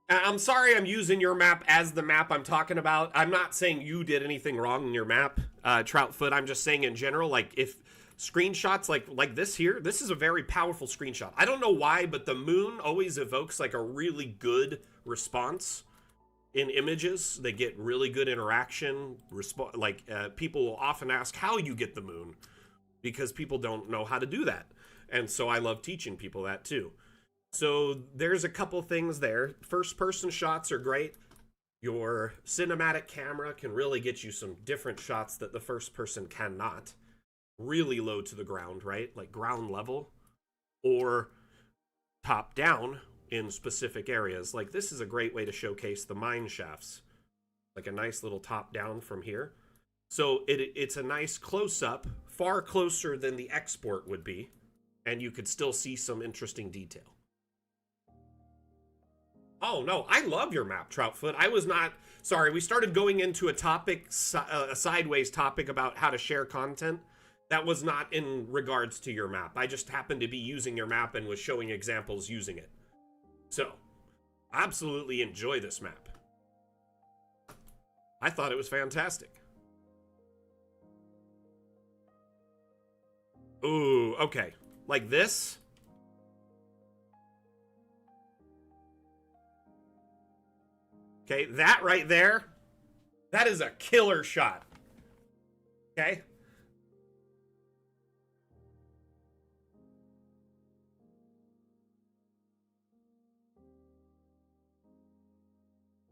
I'm sorry I'm using your map as the map I'm talking about. I'm not saying you did anything wrong in your map, Troutfoot. I'm just saying in general, like, if screenshots like this here, this is a very powerful screenshot. I don't know why, but the moon always evokes, like, a really good response in images. They get really good interaction. People will often ask how you get the moon, because people don't know how to do that. And so I love teaching people that, too. So there's a couple things there. First person shots are great. Your cinematic camera can really get you some different shots that the first person cannot. Really low to the ground, right? Like ground level. Or top down in specific areas. Like this is a great way to showcase the mine shafts. Like a nice little top down from here. So it's a nice close up, far closer than the export would be. And you could still see some interesting detail. Oh, no, I love your map, Troutfoot. I was not... Sorry, we started going into a topic, a sideways topic about how to share content. That was not in regards to your map. I just happened to be using your map and was showing examples using it. So, absolutely enjoy this map. I thought it was fantastic. Ooh, okay. Like this... Okay, that right there, that is a killer shot. Okay?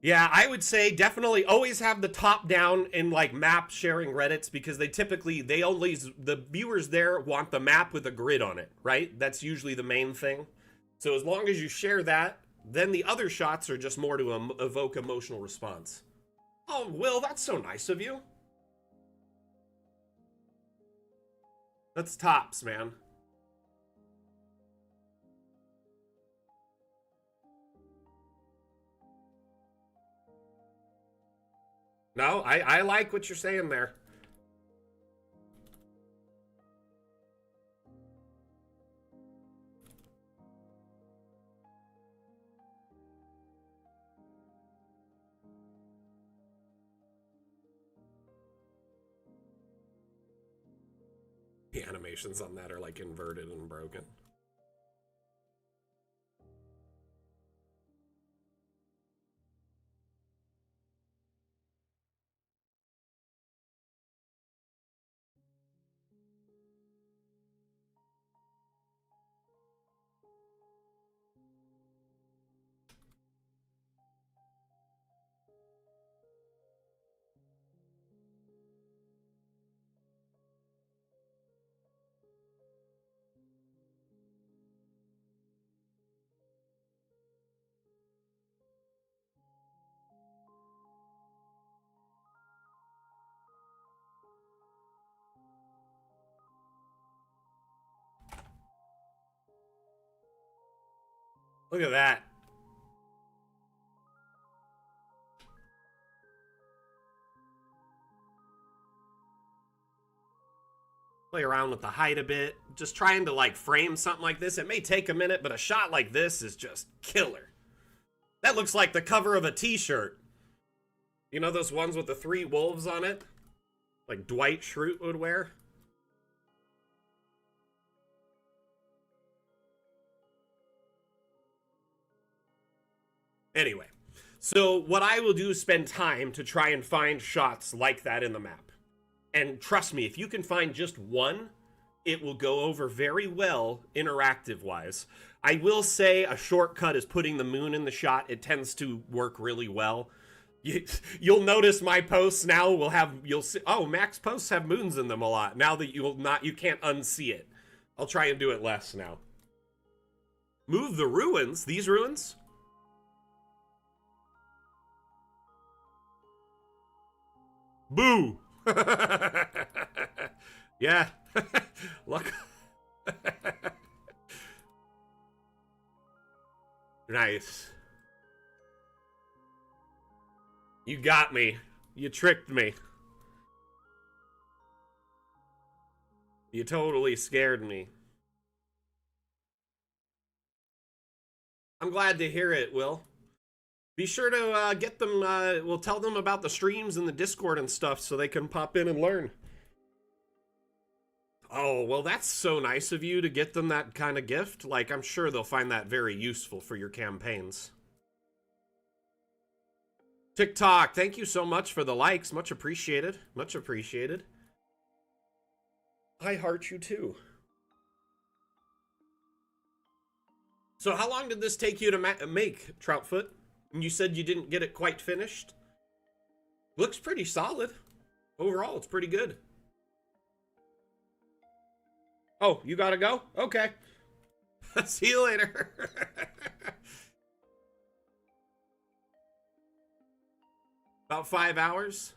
Yeah, I would say definitely always have the top down in like map sharing Reddits, because the viewers there want the map with a grid on it, right? That's usually the main thing. So as long as you share that, then the other shots are just more to evoke emotional response. Oh, Will, that's so nice of you. That's tops, man. No, I like what you're saying there. The animations on that are like inverted and broken. Look at that. Play around with the height a bit. Just trying to like frame something like this. It may take a minute, but a shot like this is just killer. That looks like the cover of a t-shirt. You know those ones with the 3 wolves on it? Like Dwight Schrute would wear? Anyway, so what I will do is spend time to try and find shots like that in the map. And trust me, if you can find just one, it will go over very well interactive-wise. I will say a shortcut is putting the moon in the shot. It tends to work really well. You'll notice my posts now will have, you'll see, oh, Max posts have moons in them a lot. Now that you can't unsee it. I'll try and do it less now. Move the ruins, these ruins? Boo! Yeah. Look. Nice. You got me. You tricked me. You totally scared me. I'm glad to hear it, Will. Be sure to get them, we'll tell them about the streams and the Discord and stuff so they can pop in and learn. Oh, well, that's so nice of you to get them that kind of gift. Like, I'm sure they'll find that very useful for your campaigns. TikTok, thank you so much for the likes. Much appreciated. Much appreciated. I heart you too. So how long did this take you to make, Troutfoot? And you said you didn't get it quite finished? Looks pretty solid. Overall, it's pretty good. Oh, you gotta go? Okay. See you later. About 5 hours?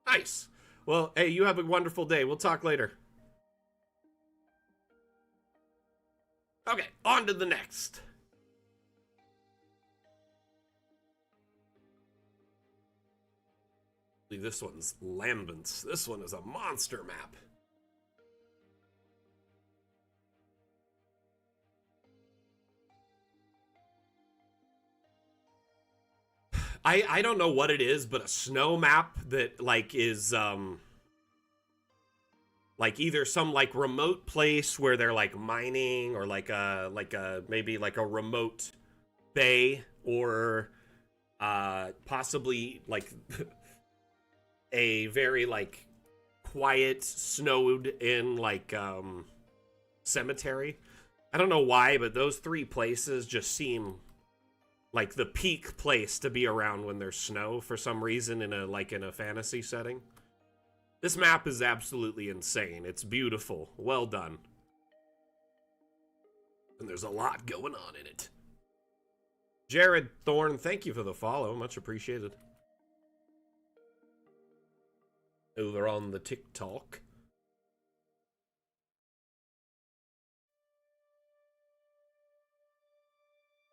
Nice. Well, hey, you have a wonderful day. We'll talk later. Okay, on to the next. This one's Lambence. This one is a monster map. I don't know what it is, but a snow map that like is like either some like remote place where they're like mining, or like a maybe like a remote bay, or possibly like a very like quiet snowed in like cemetery. I don't know why, but those three places just seem like the peak place to be around when there's snow for some reason in a fantasy setting. This map is absolutely insane. It's beautiful. Well done. And there's a lot going on in it. Jared Thorne, thank you for the follow. Much appreciated. Over on the TikTok.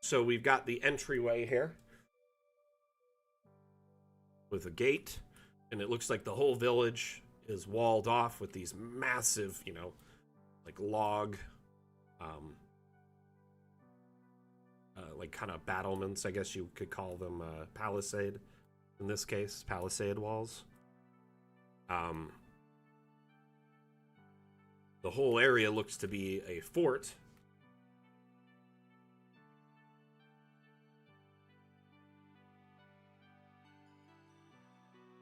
So we've got the entryway here with a gate, and it looks like the whole village is walled off with these massive, you know, like log, like kind of battlements, I guess you could call them, palisade, in this case, palisade walls. The whole area looks to be a fort.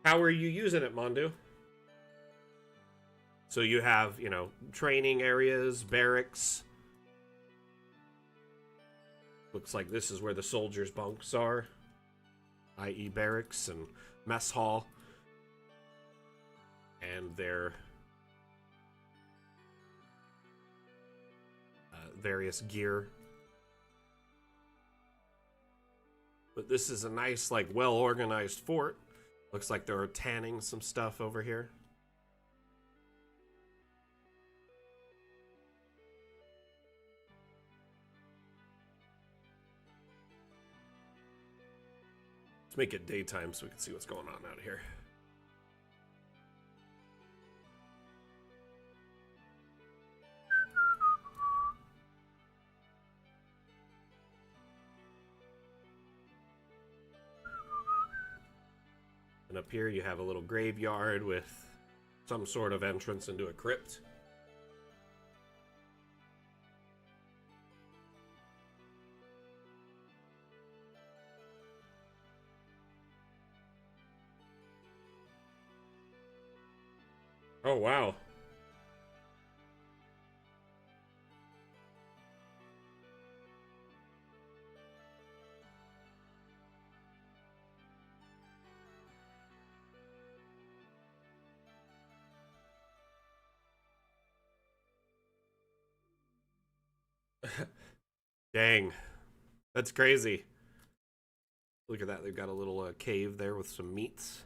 How are you using it, Mondu? So you have, you know, training areas, barracks. Looks like this is where the soldiers' bunks are, i.e. barracks and mess hall. And their various gear. But this is a nice, like, well-organized fort. Looks like they're tanning some stuff over here. Let's make it daytime so we can see what's going on out here. And up here you have a little graveyard with some sort of entrance into a crypt. Oh, wow. Dang. That's crazy. Look at that. They've got a little cave there with some meats,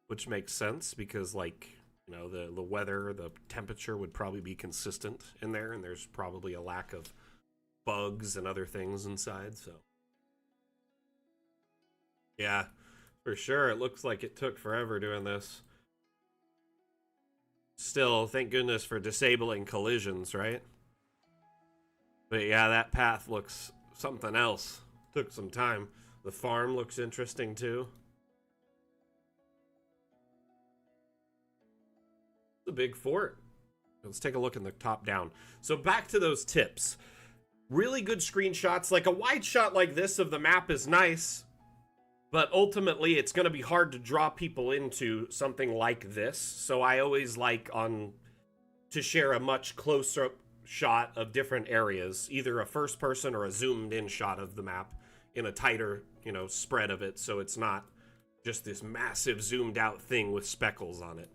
which makes sense because, like, you know, the weather, the temperature would probably be consistent in there, and there's probably a lack of bugs and other things inside, so. Yeah, for sure. It looks like it took forever doing this. Still, thank goodness for disabling collisions, right? But yeah, that path looks something else. Took some time. The farm looks interesting too. It's a big fort. Let's take a look in the top down. So back to those tips. Really good screenshots. Like a wide shot like this of the map is nice, but ultimately it's going to be hard to draw people into something like this. So I always like to share a much closer shot of different areas, either a first person or a zoomed in shot of the map in a tighter, spread of it, so it's not just this massive zoomed out thing with speckles on it.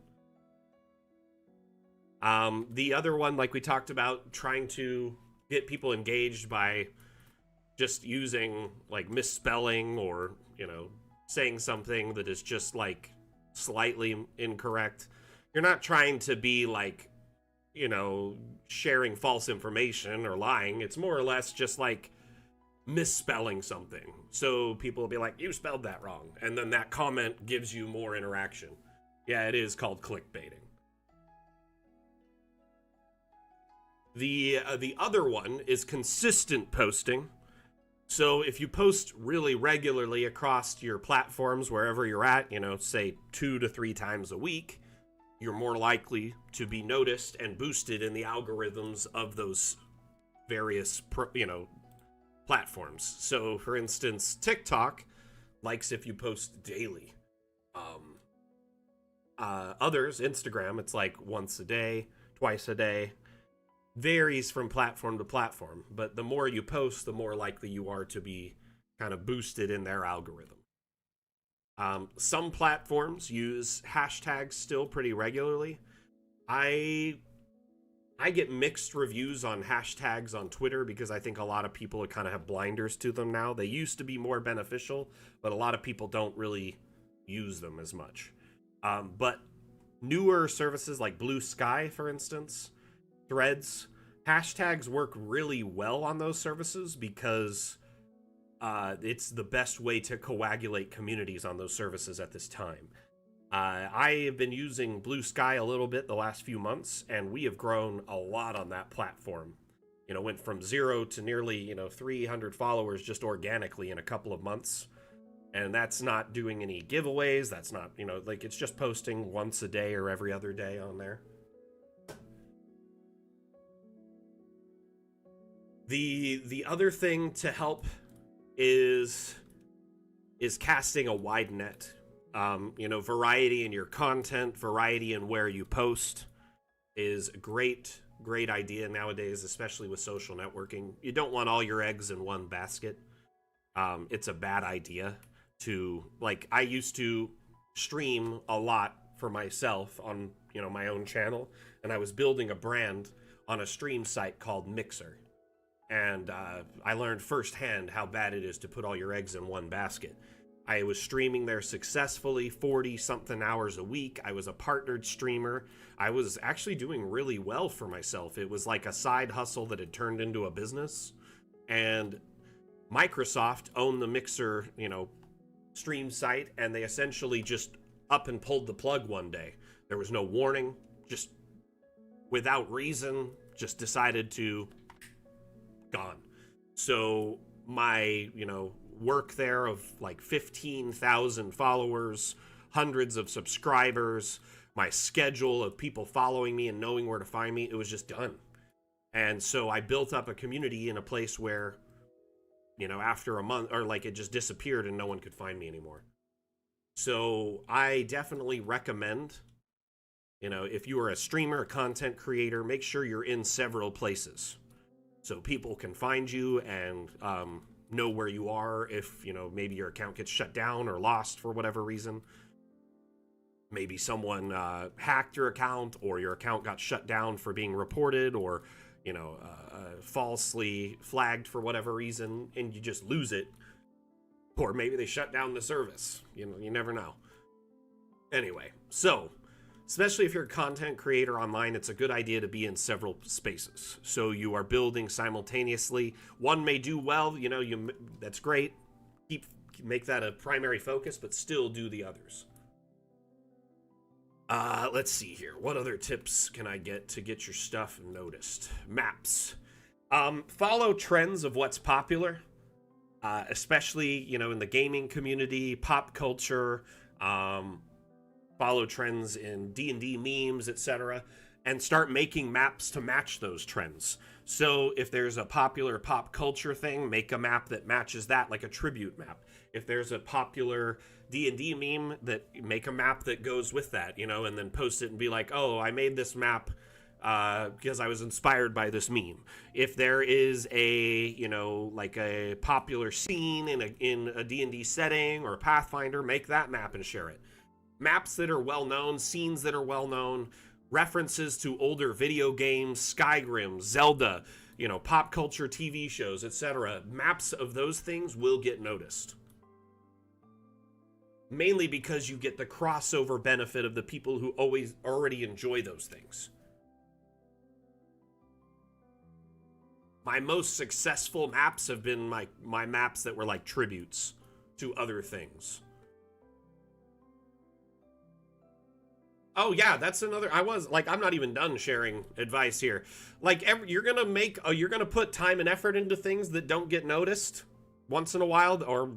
The other one, like we talked about, trying to get people engaged by just using like misspelling or, saying something that is just like slightly incorrect. You're not trying to be like, sharing false information or lying. It's more or less just like misspelling something. So people will be like, you spelled that wrong. And then that comment gives you more interaction. Yeah, it is called clickbaiting. The other one is consistent posting. So if you post really regularly across your platforms, wherever you're at, say 2 to 3 times a week, you're more likely to be noticed and boosted in the algorithms of those various, platforms. So for instance, TikTok likes if you post daily. Others, Instagram, it's like once a day, twice a day. Varies from platform to platform, but the more you post, the more likely you are to be kind of boosted in their algorithm. Some platforms use hashtags still pretty regularly. I get mixed reviews on hashtags on Twitter because I think a lot of people kind of have blinders to them now. They used to be more beneficial, but a lot of people don't really use them as much. But newer services like Blue Sky, for instance, Threads, hashtags work really well on those services because it's the best way to coagulate communities on those services at this time. I have been using Blue Sky a little bit the last few months, and we have grown a lot on that platform. Went from 0 to nearly, 300 followers just organically in a couple of months. And that's not doing any giveaways. That's not, it's just posting once a day or every other day on there. The other thing to help is casting a wide net. Variety in your content, variety in where you post is a great idea nowadays, especially with social networking. You don't want all your eggs in one basket. It's a bad idea to, I used to stream a lot for myself on, my own channel, and I was building a brand on a stream site called Mixer. And I learned firsthand how bad it is to put all your eggs in one basket. I was streaming there successfully 40-something hours a week. I was a partnered streamer. I was actually doing really well for myself. It was like a side hustle that had turned into a business. And Microsoft owned the Mixer, stream site, and they essentially just up and pulled the plug one day. There was no warning, just without reason, just decided to gone. So my, work there of like 15,000 followers, hundreds of subscribers, my schedule of people following me and knowing where to find me, it was just done. And so I built up a community in a place where, after a month, or it just disappeared and no one could find me anymore. So I definitely recommend, if you are a streamer, a content creator, make sure you're in several places so people can find you and know where you are if, maybe your account gets shut down or lost for whatever reason. Maybe someone hacked your account, or your account got shut down for being reported, or, falsely flagged for whatever reason, and you just lose it. Or maybe they shut down the service. You never know. Anyway, so especially if you're a content creator online, it's a good idea to be in several spaces. So you are building simultaneously. One may do well, that's great. Make that a primary focus, but still do the others. Let's see here. What other tips can I get to get your stuff noticed? Maps. Follow trends of what's popular, especially, in the gaming community, pop culture. Follow trends in D&D memes, etc., and start making maps to match those trends. So if there's a popular pop culture thing, make a map that matches that, like a tribute map. If there's a popular D&D meme, that make a map that goes with that, and then post it and be like, oh, I made this map because I was inspired by this meme. If there is a, like a popular scene in a D&D setting or Pathfinder, make that map and share it. Maps that are well known, scenes that are well known, references to older video games, Skyrim, Zelda, pop culture TV shows, etc. Maps of those things will get noticed. Mainly because you get the crossover benefit of the people who already enjoy those things. My most successful maps have been my maps that were like tributes to other things. Oh yeah, that's another. I'm not even done sharing advice here. You're gonna put time and effort into things that don't get noticed once in a while, or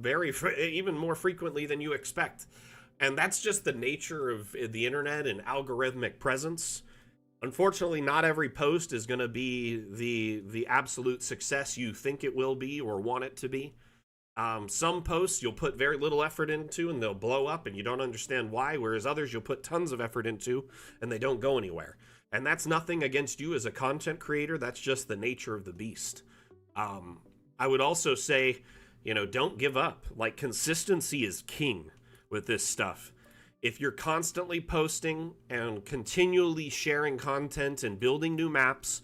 even more frequently than you expect. And that's just the nature of the internet and algorithmic presence. Unfortunately, not every post is going to be the absolute success you think it will be or want it to be. Some posts you'll put very little effort into and they'll blow up and you don't understand why, whereas others you'll put tons of effort into and they don't go anywhere. And that's nothing against you as a content creator. That's just the nature of the beast. I would also say, don't give up. Like, consistency is king with this stuff. If you're constantly posting and continually sharing content and building new maps,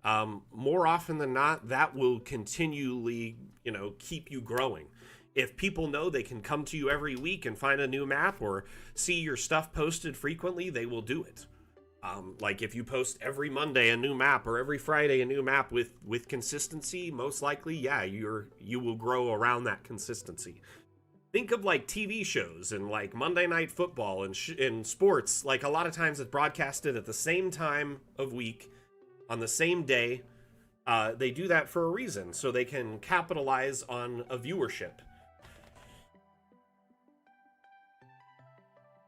more often than not, that will continually, keep you growing. If people know they can come to you every week and find a new map or see your stuff posted frequently, they will do it. Like if you post every Monday a new map or every Friday a new map with consistency, most likely, yeah, you will grow around that consistency. Think of like TV shows and like Monday Night Football and in sports. Like a lot of times it's broadcasted at the same time of week on the same day. They do that for a reason, so they can capitalize on a viewership.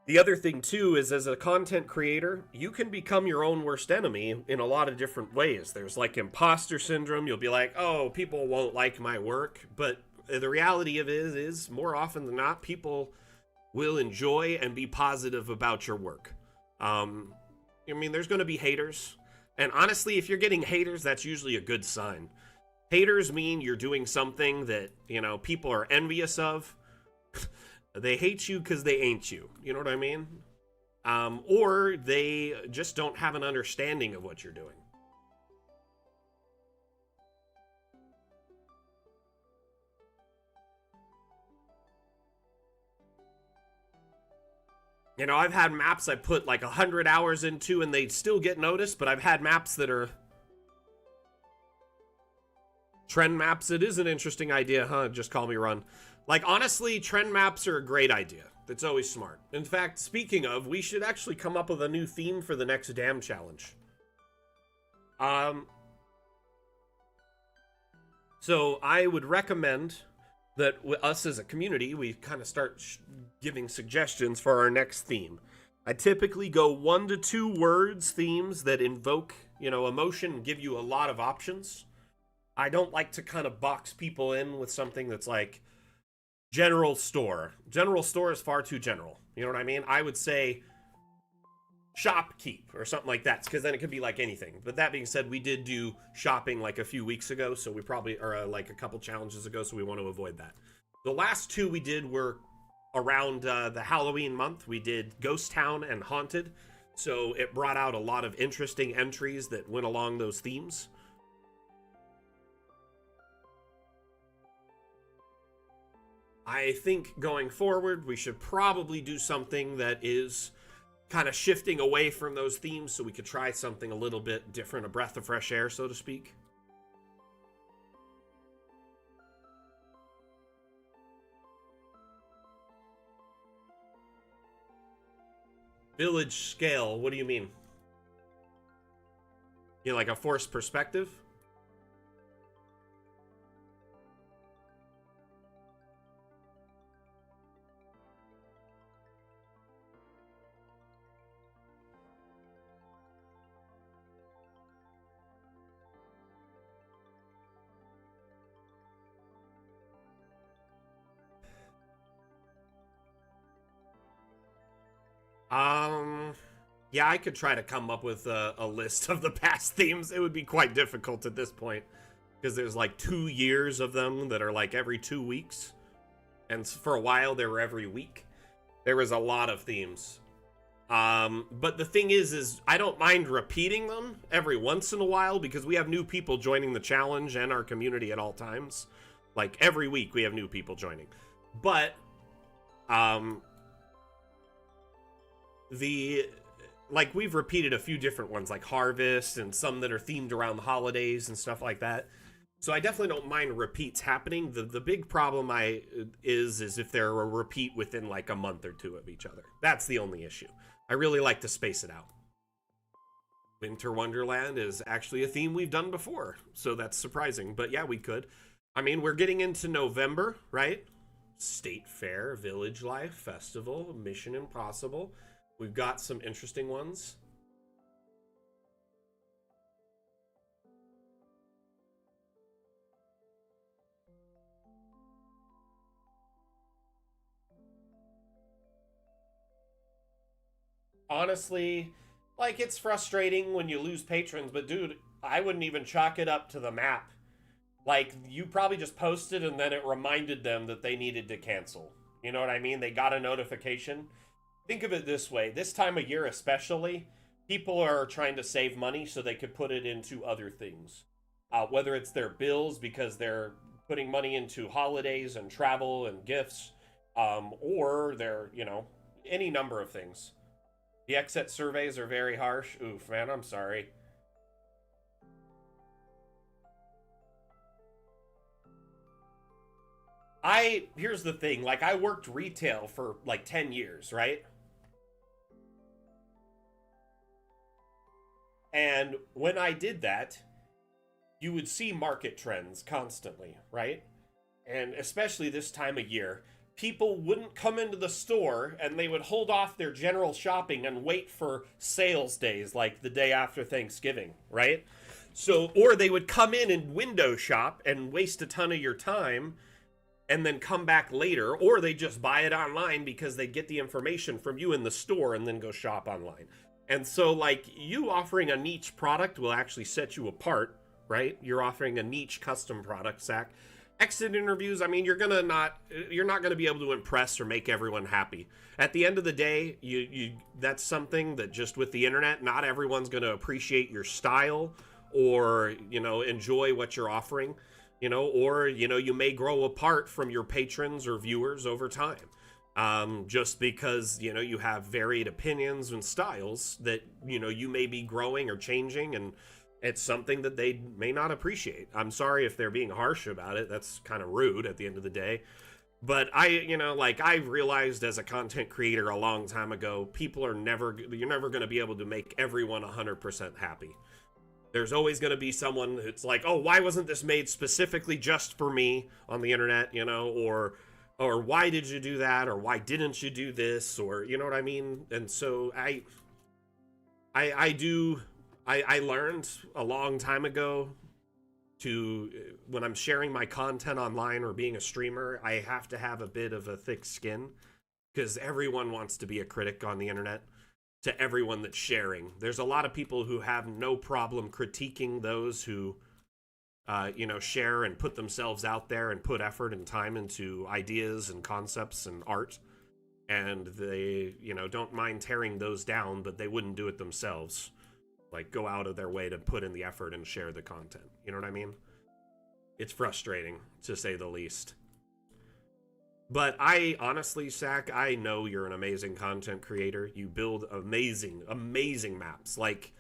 The other thing too is, as a content creator, you can become your own worst enemy in a lot of different ways. There's like imposter syndrome. You'll be like, oh, people won't like my work. But the reality of it is more often than not, people will enjoy and be positive about your work. There's going to be haters. And honestly, if you're getting haters, that's usually a good sign. Haters mean you're doing something that, people are envious of. They hate you because they ain't you. You know what I mean? Or they just don't have an understanding of what you're doing. I've had maps I put like 100 hours into and they still get noticed, but I've had maps that are trend maps. It is an interesting idea, huh? Just call me Run. Like, honestly, trend maps are a great idea. It's always smart. In fact, speaking of, we should actually come up with a new theme for the next Damn Challenge. So I would recommend that us as a community, we kind of start giving suggestions for our next theme. I typically go 1 to 2 words themes that invoke, emotion and give you a lot of options. I don't like to kind of box people in with something that's like general store. General store is far too general. You know what I mean? I would say shopkeep or something like that, because then it could be like anything. But that being said, we did do shopping like a few weeks ago, so we probably are like a couple challenges ago, so we want to avoid that. The last 2 we did were around the Halloween month. We did Ghost Town and Haunted, so it brought out a lot of interesting entries that went along those themes. I think going forward, we should probably do something that is kind of shifting away from those themes so we could try something a little bit different, a breath of fresh air, so to speak. Village scale, what do you mean? You know, like a forced perspective? Um, yeah, I could try to come up with a list of the past themes. It would be quite difficult at this point because there's like 2 years of them that are like every 2 weeks, and for a while they were every week. There was a lot of themes. But the thing is I don't mind repeating them every once in a while because we have new people joining the challenge and our community at all times. Like every week we have new people joining. But um the like we've repeated a few different ones like harvest and some that are themed around the holidays and stuff like that. So I definitely don't mind repeats happening. The big problem is if they're a repeat within like a month or two of each other. That's the only issue. I really like to space it out. Winter Wonderland is actually a theme we've done before, so that's surprising. But yeah, we could. I mean, we're getting into November, right? State Fair, Village Life Festival, Mission Impossible. We've got some interesting ones. Honestly, like it's frustrating when you lose patrons, but dude, I wouldn't even chalk it up to the map. Like you probably just posted and then it reminded them that they needed to cancel. You know what I mean? They got a notification. Think of it this way, this time of year especially, people are trying to save money so they could put it into other things. Whether it's their bills because they're putting money into holidays and travel and gifts, or they're, any number of things. The exit surveys are very harsh. Oof, man, I'm sorry. Here's the thing, like I worked retail for like 10 years, right? And when I did that, you would see market trends constantly, right? And especially this time of year, people wouldn't come into the store and they would hold off their general shopping and wait for sales days like the day after Thanksgiving, right? So, or they would come in and window shop and waste a ton of your time and then come back later, or they just buy it online because they get the information from you in the store and then go shop online. And so, like, you offering a niche product will actually set you apart, right? You're offering a niche custom product, Zach. Exit interviews, I mean, you're not gonna be able to impress or make everyone happy. At the end of the day, you that's something that just with the internet, not everyone's gonna appreciate your style or enjoy what you're offering, or you may grow apart from your patrons or viewers over time, just because you have varied opinions and styles that you may be growing or changing, and it's something that they may not appreciate. I'm sorry if they're being harsh about it. That's kind of rude at the end of the day. But I realized as a content creator a long time ago, you're never going to be able to make everyone 100% happy. There's always going to be someone that's like, oh, why wasn't this made specifically just for me on the internet, or why did you do that, or why didn't you do this, or you know what I mean? And so I learned a long time ago to when I'm sharing my content online or being a streamer, I have to have a bit of a thick skin because everyone wants to be a critic on the internet to everyone that's sharing. There's a lot of people who have no problem critiquing those who share and put themselves out there and put effort and time into ideas and concepts and art. And they, don't mind tearing those down, but they wouldn't do it themselves. Like, go out of their way to put in the effort and share the content. You know what I mean? It's frustrating, to say the least. But I honestly, Zach, I know you're an amazing content creator. You build amazing, amazing maps. Like,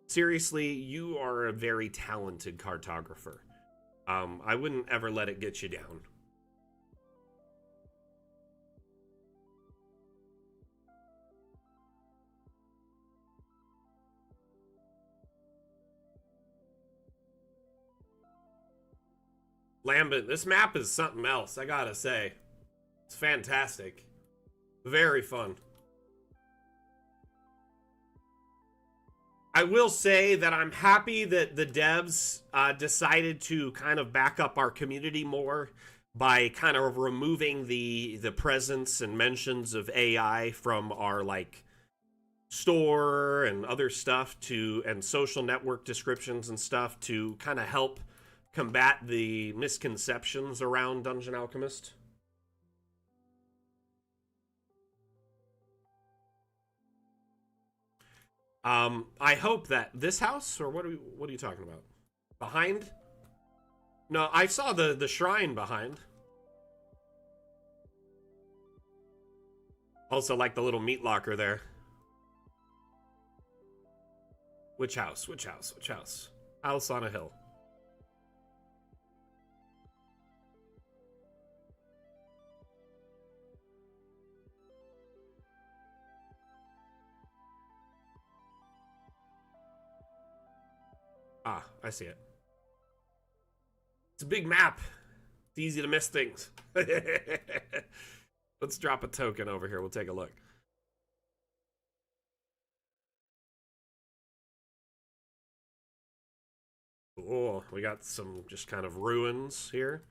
seriously, you are a very talented cartographer. I wouldn't ever let it get you down. Lambent, this map is something else, I gotta say. It's fantastic. Very fun. I will say that I'm happy that the devs decided to kind of back up our community more by kind of removing the presence and mentions of AI from our like store and other stuff to and social network descriptions and stuff to kind of help combat the misconceptions around Dungeon Alchemist. I hope that this house, or what are you talking about? Behind? No, I saw the shrine behind. Also like the little meat locker there. Which house? Which house? Which house? House on a hill. Ah, I see it. It's a big map. It's easy to miss things. Let's drop a token over here. We'll take a look. Oh, we got some just kind of ruins here.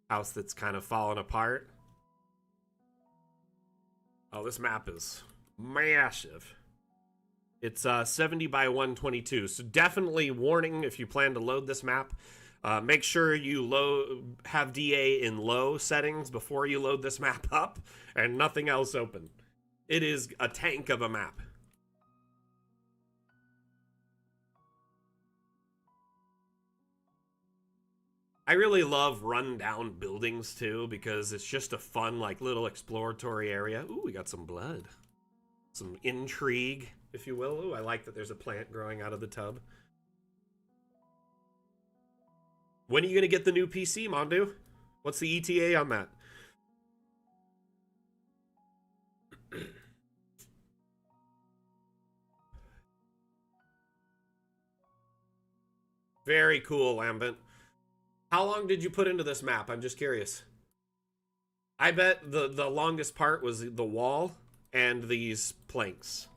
House that's kind of fallen apart. Oh, this map is massive. It's 70 by 122, so definitely warning if you plan to load this map. Make sure you have DA in low settings before you load this map up, and nothing else open. It is a tank of a map. I really love rundown buildings too, because it's just a fun, like, little exploratory area. Ooh, we got some blood. Some intrigue, if you will. Ooh, I like that there's a plant growing out of the tub. When are you going to get the new PC, Mondu? What's the ETA on that? Very cool, Lambent. How long did you put into this map? I'm just curious. I bet the longest part was the wall and these planks.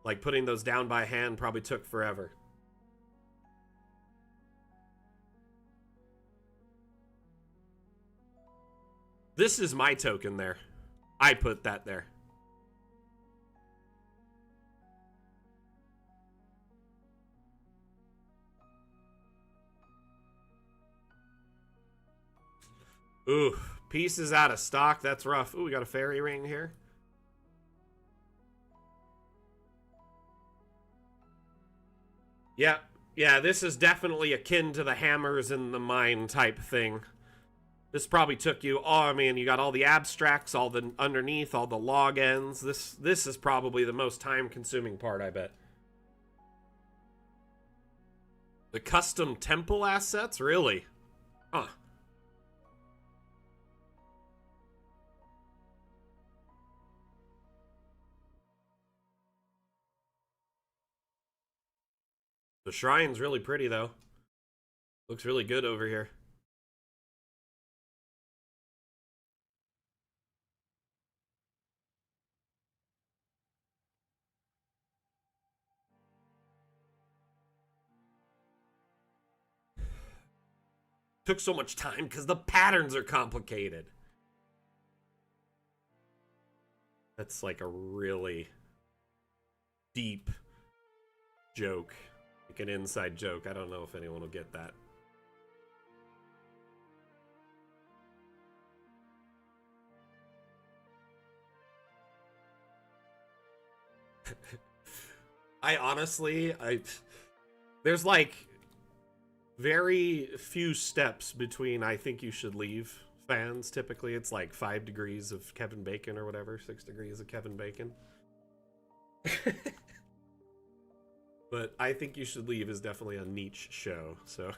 Like, putting those down by hand probably took forever. This is my token there. I put that there. Ooh, pieces out of stock. That's rough. Ooh, we got a fairy ring here. Yeah, this is definitely akin to the hammers in the mine type thing. This probably took you, oh, I mean, you got all the abstracts, all the underneath, all the log ends. This is probably the most time-consuming part, I bet. The custom temple assets? Really? Huh. The shrine's really pretty, though. Looks really good over here. Took so much time because the patterns are complicated. That's like a really deep joke. Like an inside joke. I don't know if anyone will get that. I honestly, there's like very few steps between I think you should leave fans. Typically it's like 5 degrees of Kevin Bacon or whatever, 6 degrees of Kevin Bacon. But I think you should leave is definitely a niche show, so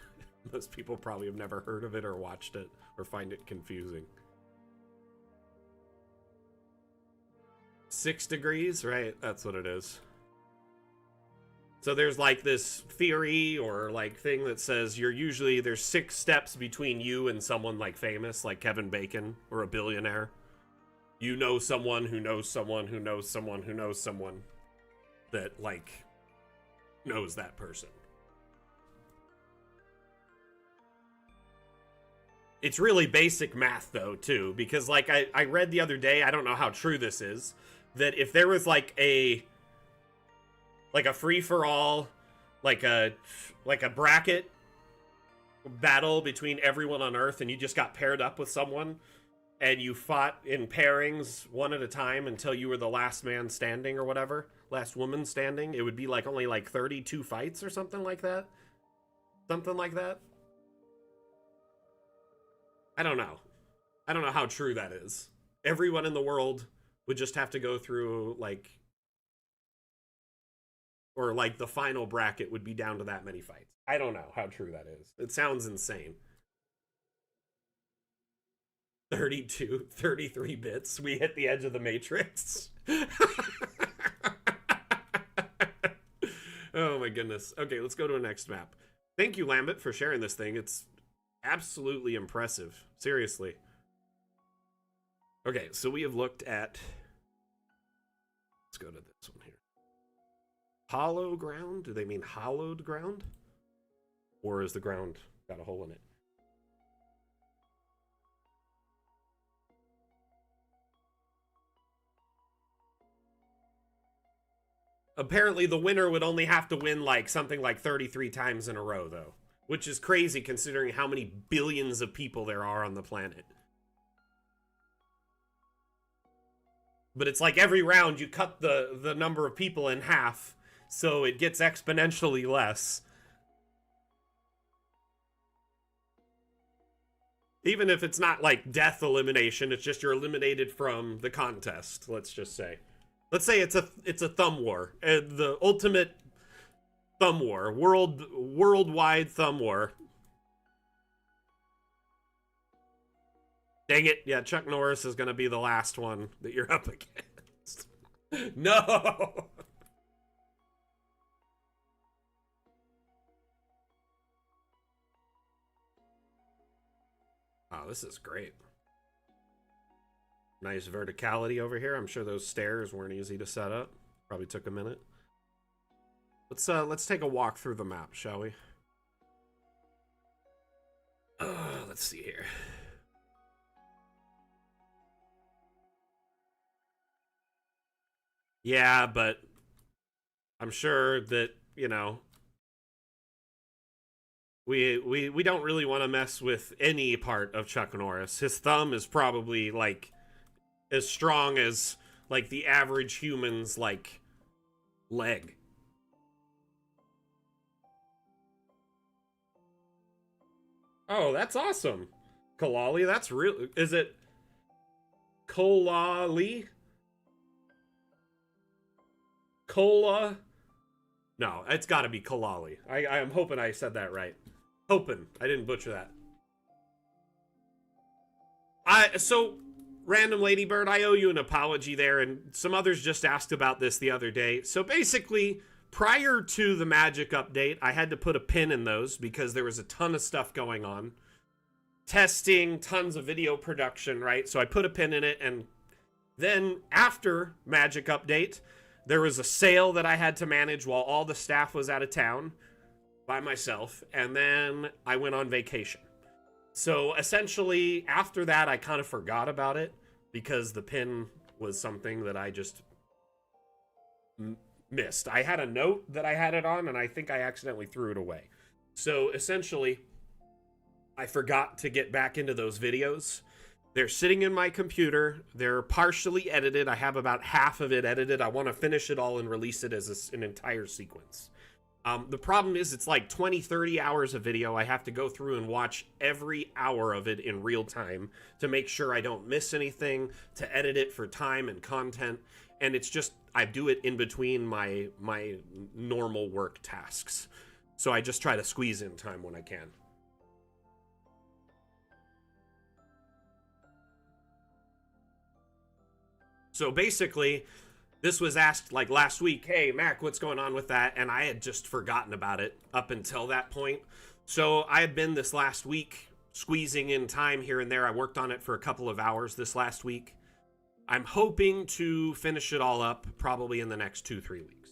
most people probably have never heard of it or watched it or find it confusing. 6 degrees, right? That's what it is. So there's like this theory or like thing that says there's 6 steps between you and someone like famous, like Kevin Bacon or a billionaire. You know someone who knows someone who knows someone who knows someone that like knows that person. It's really basic math though too, because like I read the other day, I don't know how true this is, that if there was like a free-for-all, like a bracket battle between everyone on Earth, and you just got paired up with someone, and you fought in pairings one at a time until you were the last man standing or whatever, last woman standing, it would be like only like 32 fights or something like that. Something like that. I don't know. I don't know how true that is. Everyone in the world would just have to go through like, or like the final bracket would be down to that many fights. I don't know how true that is. It sounds insane. 32, 33 bits. We hit the edge of the matrix. Oh my goodness. Okay, let's go to a next map. Thank you, Lambert, for sharing this thing. It's absolutely impressive. Seriously. Okay, so we have looked at... Let's go to this one here. Hollow ground? Do they mean hollowed ground? Or is the ground got a hole in it? Apparently the winner would only have to win like something like 33 times in a row though, which is crazy considering how many billions of people there are on the planet. But it's like every round you cut the number of people in half, so it gets exponentially less. Even if it's not like death elimination, it's just you're eliminated from the contest, let's just say. Let's say it's a thumb war, the ultimate thumb war, worldwide thumb war. Dang it! Yeah, Chuck Norris is gonna be the last one that you're up against. No. Oh, this is great. Nice verticality over here. I'm sure those stairs weren't easy to set up. Probably took a minute. Let's take a walk through the map, shall we? Let's see here. Yeah, but I'm sure that, you know, we don't really want to mess with any part of Chuck Norris. His thumb is probably like as strong as like the average human's like leg. Oh, that's awesome. Kalali, that's real. Is it Kolali? Cola? No, it's got to be Kalali. I am hoping I said that right. Hoping I didn't butcher that. So Random Ladybird, I owe you an apology there, and some others just asked about this the other day. So basically, prior to the Magic update, I had to put a pin in those because there was a ton of stuff going on. Testing, tons of video production, right? So I put a pin in it, and then after Magic update, there was a sale that I had to manage while all the staff was out of town by myself, and then I went on vacation. So essentially, after that, I kind of forgot about it because the pin was something that I just missed. I had a note that I had it on, and I think I accidentally threw it away. So essentially, I forgot to get back into those videos. They're sitting in my computer. They're partially edited. I have about half of it edited. I want to finish it all and release it as an entire sequence. The problem is it's like 20, 30 hours of video. I have to go through and watch every hour of it in real time to make sure I don't miss anything, to edit it for time and content. And it's just, I do it in between my normal work tasks. So I just try to squeeze in time when I can. So basically, This was asked like last week, hey, Mac, what's going on with that? And I had just forgotten about it up until that point. So I had been this last week squeezing in time here and there. I worked on it for a couple of hours this last week. I'm hoping to finish it all up probably in the next 2-3 weeks.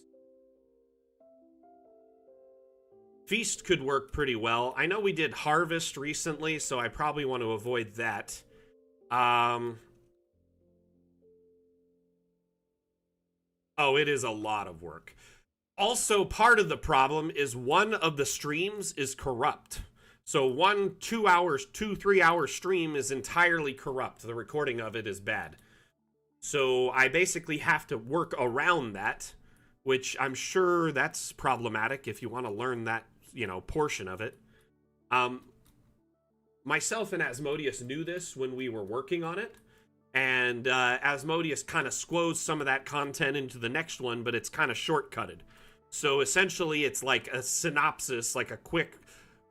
Feast could work pretty well. I know we did Harvest recently, so I probably want to avoid that. Oh, it is a lot of work. Also, part of the problem is one of the streams is corrupt. So one 2-3 hour stream is entirely corrupt. The recording of it is bad. So I basically have to work around that, which I'm sure that's problematic if you want to learn that, portion of it. Myself and Asmodeus knew this when we were working on it. And Asmodeus kind of squoze some of that content into the next one, but it's kind of shortcutted. So essentially, it's like a synopsis, like a quick,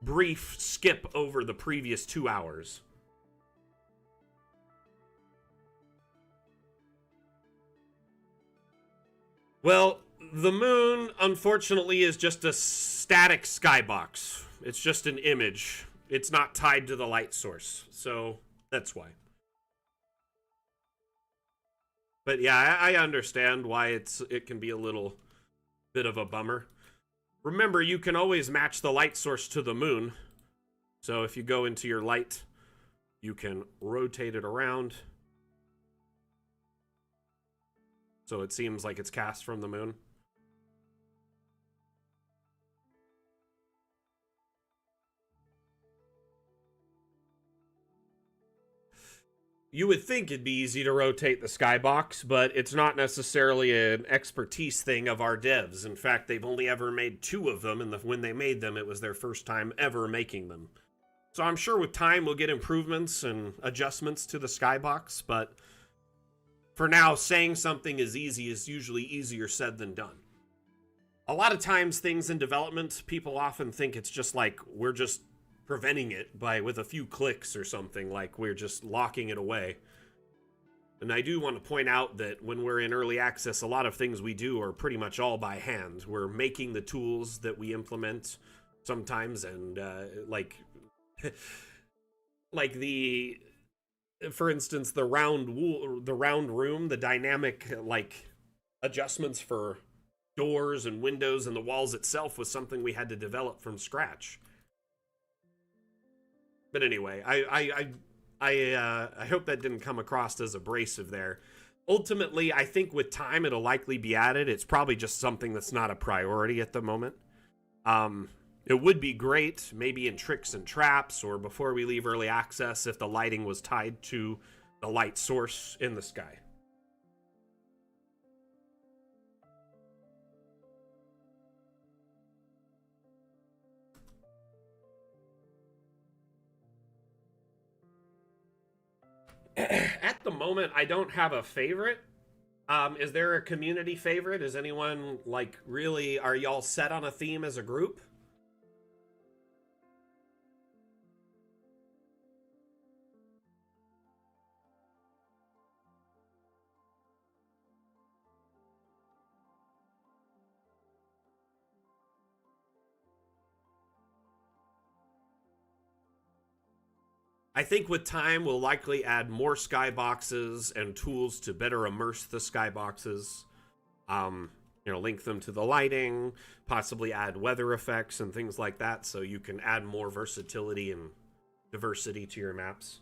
brief skip over the previous 2 hours. Well, the moon, unfortunately, is just a static skybox. It's just an image. It's not tied to the light source, so that's why. But yeah, I understand why it can be a little bit of a bummer. Remember, you can always match the light source to the moon. So if you go into your light, you can rotate it around. So it seems like it's cast from the moon. You would think it'd be easy to rotate the skybox, but it's not necessarily an expertise thing of our devs. In fact, they've only ever made 2 of them, and when they made them, it was their first time ever making them. So I'm sure with time we'll get improvements and adjustments to the skybox, but for now, saying something is easy is usually easier said than done. A lot of times things in development, people often think it's just like we're just preventing it with a few clicks or something, like we're just locking it away. And I do want to point out that when we're in early access, a lot of things we do are pretty much all by hand. We're making the tools that we implement sometimes, and like for instance, the round room, the dynamic adjustments for doors and windows and the walls itself was something we had to develop from scratch. But anyway, I hope that didn't come across as abrasive there. Ultimately, I think with time it'll likely be added. It's probably just something that's not a priority at the moment. It would be great, maybe in Tricks and Traps or before we leave early access, if the lighting was tied to the light source in the sky. At the moment, I don't have a favorite. Is there a community favorite? Is anyone are y'all set on a theme as a group? I think with time, we'll likely add more skyboxes and tools to better immerse the skyboxes. Link them to the lighting, possibly add weather effects and things like that, so you can add more versatility and diversity to your maps.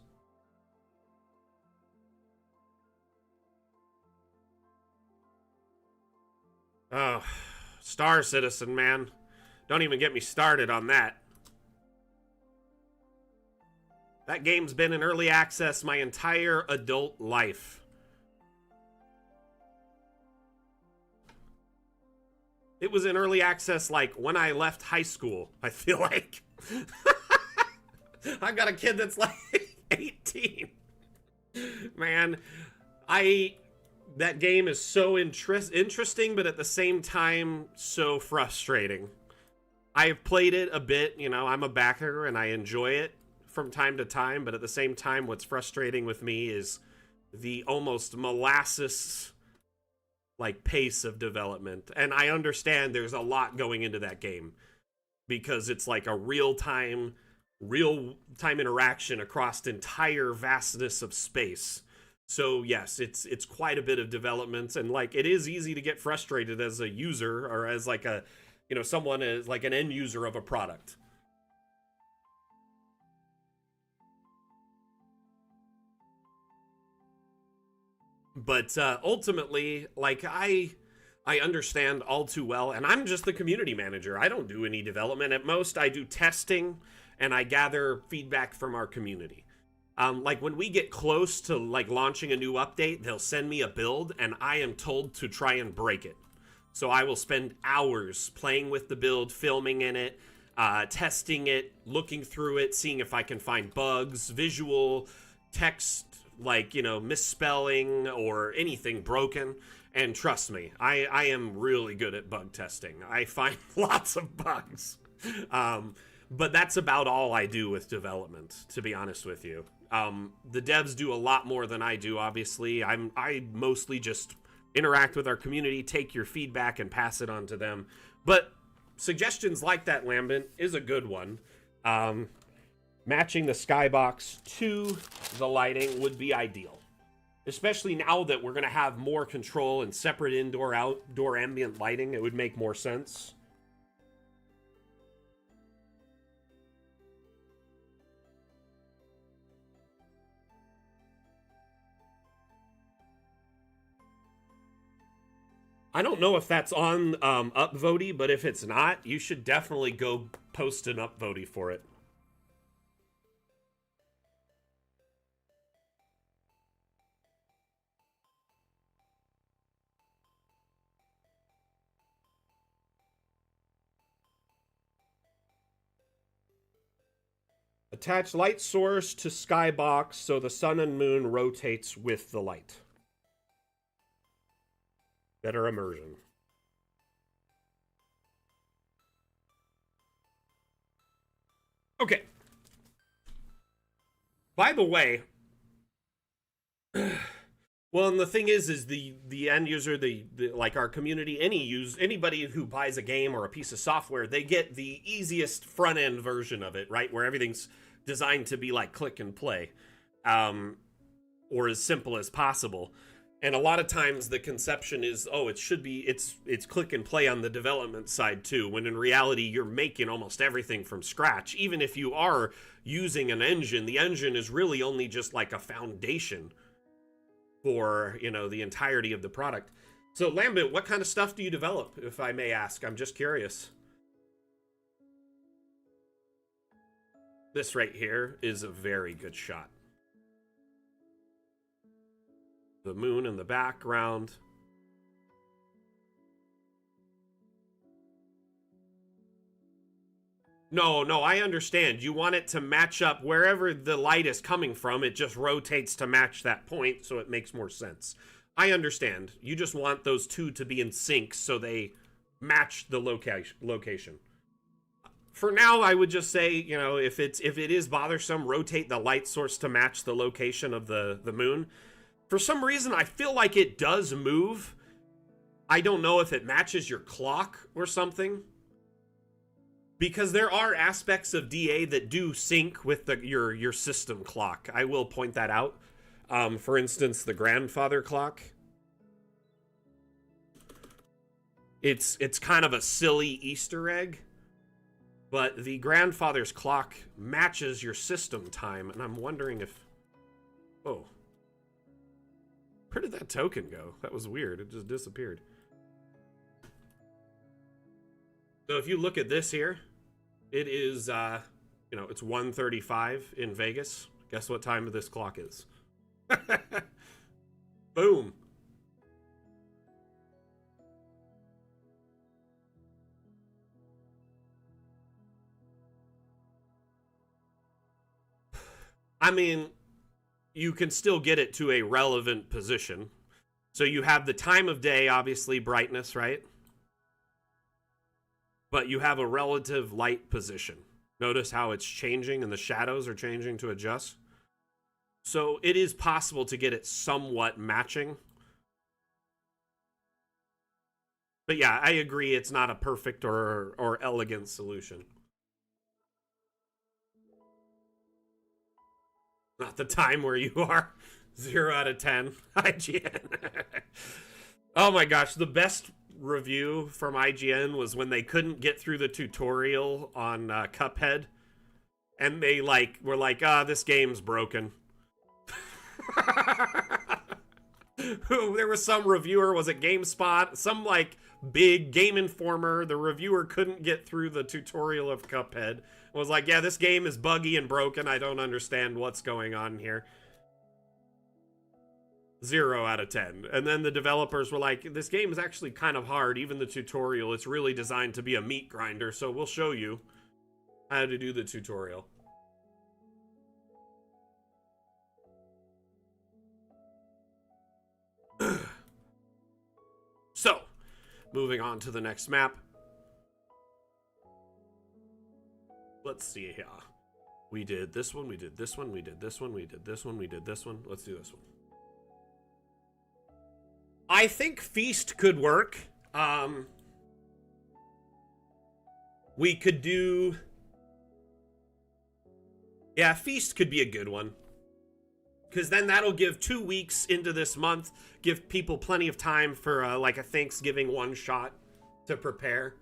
Oh, Star Citizen, man. Don't even get me started on that. That game's been in early access my entire adult life. It was in early access when I left high school, I feel like. I got a kid that's 18. Man, that game is so interesting, but at the same time, so frustrating. I've played it a bit, I'm a backer and I enjoy it from time to time, but at the same time, what's frustrating with me is the almost molasses like pace of development. And I understand there's a lot going into that game because it's like a real time interaction across the entire vastness of space. So yes, it's quite a bit of development, and like it is easy to get frustrated as a user or as like a someone as like an end user of a product. But ultimately, like I understand all too well, and I'm just the community manager. I don't do any development. At most, I do testing and I gather feedback from our community. Like when we get close to like launching a new update, they'll send me a build and I am told to try and break it. So I will spend hours playing with the build, filming in it, testing it, looking through it, seeing if I can find bugs, visual, text, like, misspelling or anything broken. And trust me, I am really good at bug testing. I find lots of bugs. But that's about all I do with development, to be honest with you. The devs do a lot more than I do, obviously. I mostly just interact with our community, take your feedback, and pass it on to them. But suggestions like that, Lambent, is a good one. Matching the skybox to the lighting would be ideal. Especially now that we're going to have more control and separate indoor, outdoor ambient lighting, it would make more sense. I don't know if that's on Upvoty, but if it's not, you should definitely go post an Upvoty for it. Attach light source to skybox so the sun and moon rotates with the light. Better immersion. Okay. By the way, well, and the thing is the end user, the like our community, anybody who buys a game or a piece of software, they get the easiest front end version of it, right, where everything's designed to be like click and play, or as simple as possible. And a lot of times the conception is, oh, it should be it's click and play on the development side too, when in reality you're making almost everything from scratch. Even if you are using an engine, the engine is really only just like a foundation for, the entirety of the product. So Lambent, what kind of stuff do you develop, if I may ask? I'm just curious. This right here is a very good shot. The moon in the background. No, I understand. You want it to match up wherever the light is coming from. It just rotates to match that point, so it makes more sense. I understand. You just want those two to be in sync so they match the location. For now, I would just say, if it is bothersome, rotate the light source to match the location of the moon. For some reason, I feel like it does move. I don't know if it matches your clock or something. Because there are aspects of DA that do sync with your system clock. I will point that out. For instance, the grandfather clock. It's kind of a silly Easter egg. But the grandfather's clock matches your system time. And I'm wondering if... Oh. Where did that token go? That was weird. It just disappeared. So if you look at this here, it is, it's 1:35 in Vegas. Guess what time this clock is? Boom. I mean, you can still get it to a relevant position. So you have the time of day, obviously, brightness, right? But you have a relative light position. Notice how it's changing and the shadows are changing to adjust. So it is possible to get it somewhat matching. But yeah, I agree. It's not a perfect or elegant solution. Not the time where you are 0 out of 10 IGN. Oh my gosh, the best review from IGN was when they couldn't get through the tutorial on Cuphead, and they were like, this game's broken. There was some reviewer, was it GameSpot? Some big Game Informer. The reviewer couldn't get through the tutorial of Cuphead. Was like, yeah, this game is buggy and broken. I don't understand what's going on here. 0 out of 10. And then the developers were like, this game is actually kind of hard. Even the tutorial, it's really designed to be a meat grinder. So we'll show you how to do the tutorial. So, moving on to the next map. Let's see here. We did this one, we did this one, we did this one, we did this one, we did this one. Let's do this one. I think Feast could work. We could do... Yeah, Feast could be a good one. Because then that'll give 2 weeks into this month, give people plenty of time for a Thanksgiving one-shot to prepare.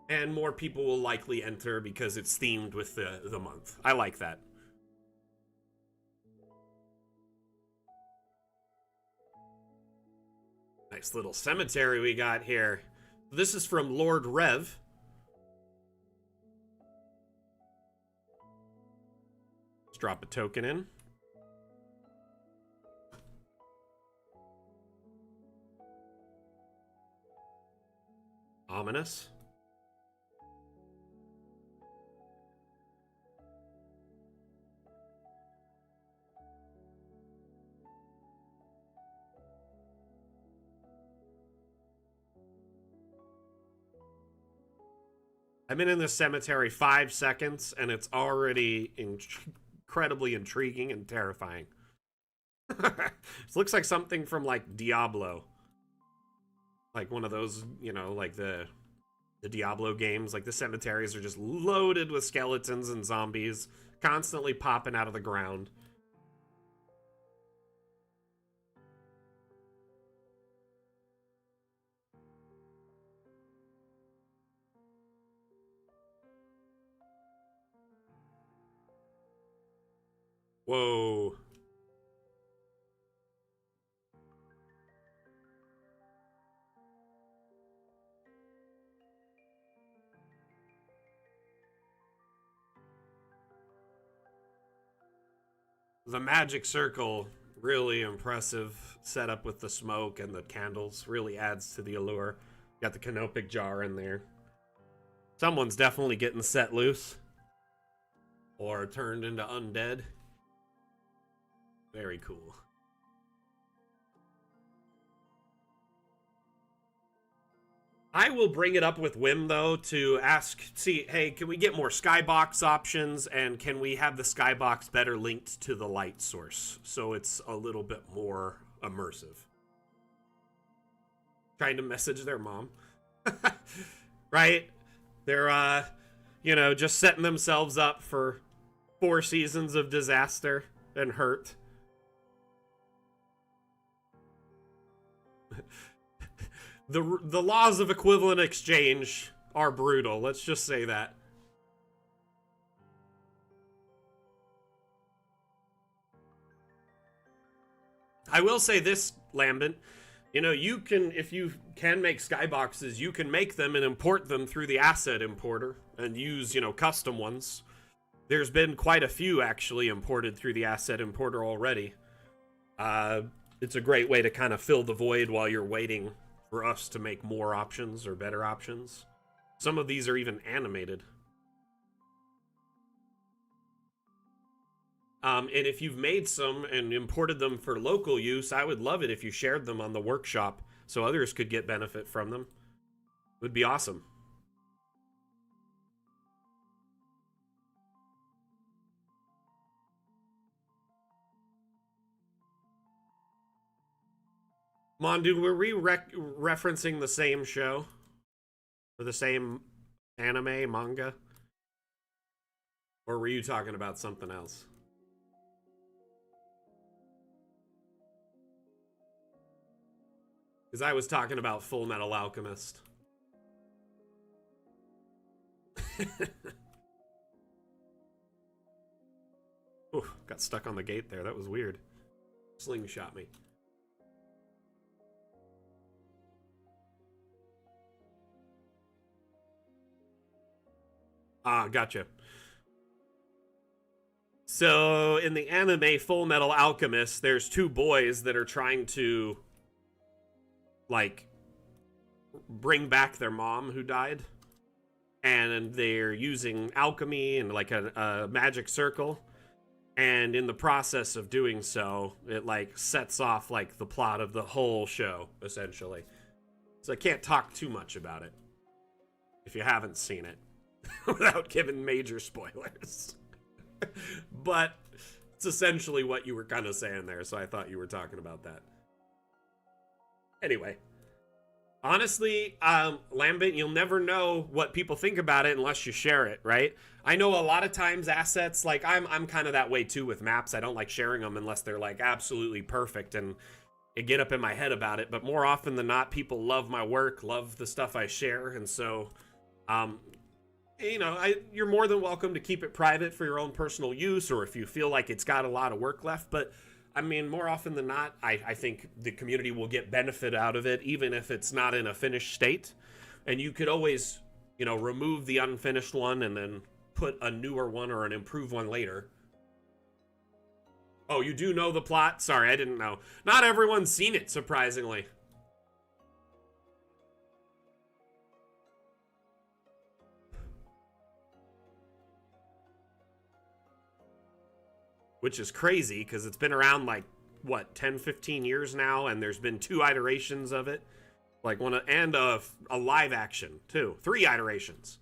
And more people will likely enter because it's themed with the month. I like that. Nice little cemetery we got here. This is from Lord Rev. Let's drop a token in. Ominous. I've been in this cemetery 5 seconds, and it's already incredibly intriguing and terrifying. This looks like something from, Diablo. Like one of those, the Diablo games. Like, the cemeteries are just loaded with skeletons and zombies, constantly popping out of the ground. Whoa. The magic circle, really impressive setup with the smoke and the candles. Really adds to the allure. Got the canopic jar in there. Someone's definitely getting set loose. Or turned into undead. Very cool. I will bring it up with Wim, though, to see, hey, can we get more skybox options, and can we have the skybox better linked to the light source, so it's a little bit more immersive? Trying to message their mom. Right? They're, just setting themselves up for 4 seasons of disaster and hurt. The laws of equivalent exchange are brutal. Let's just say that. I will say this, Lambent. You can, if you can make skyboxes, you can make them and import them through the asset importer and use, custom ones. There's been quite a few actually imported through the asset importer already. It's a great way to kind of fill the void while you're waiting for us to make more options or better options. Some of these are even animated. And if you've made some and imported them for local use, I would love it if you shared them on the workshop so others could get benefit from them. It would be awesome. Mondu, were we referencing the same show? Or the same anime, manga? Or were you talking about something else? Because I was talking about Full Metal Alchemist. Ooh, got stuck on the gate there. That was weird. Slingshot me. Ah, gotcha. So, in the anime Full Metal Alchemist, there's two boys that are trying to, like, bring back their mom who died. And they're using alchemy and, like, a magic circle. And in the process of doing so, it, like, sets off, like, the plot of the whole show, essentially. So I can't talk too much about it if you haven't seen it without giving major spoilers. But it's essentially what you were kind of saying there, so I thought you were talking about that. Anyway, honestly, Lambent, you'll never know what people think about it unless you share it, right? I know a lot of times assets, like I'm kind of that way too with maps. I don't like sharing them unless they're like absolutely perfect and I get up in my head about it. But more often than not, people love my work, love the stuff I share, and so you know, you're more than welcome to keep it private for your own personal use, or if you feel like it's got a lot of work left. But I mean, more often than not, I think the community will get benefit out of it, even if it's not in a finished state. And you could always, you know, remove the unfinished one and then put a newer one or an improved one later. Oh, you do know the plot? Sorry, I didn't know. Not everyone's seen it, surprisingly. Which is crazy because it's been around like what 10 15 years now, and there's been 2 iterations of it, like one and a live action too, 3 iterations.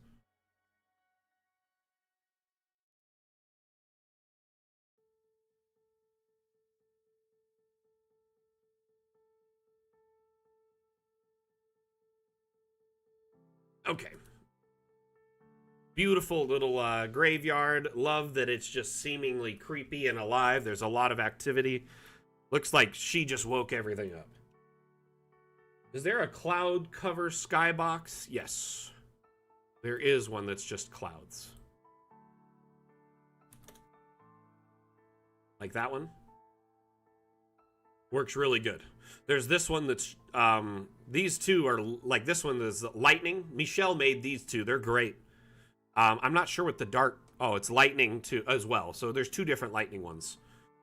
Okay, beautiful little graveyard. Love that it's just seemingly creepy and alive. There's a lot of activity. Looks like she just woke everything up. Is there a cloud cover skybox? Yes. There is one that's just clouds. Like that one. Works really good. There's this one that's, these two are, like this one is lightning. Michelle made these two. They're great. I'm not sure what the dark, oh, it's lightning too, as well. So there's 2 different lightning ones.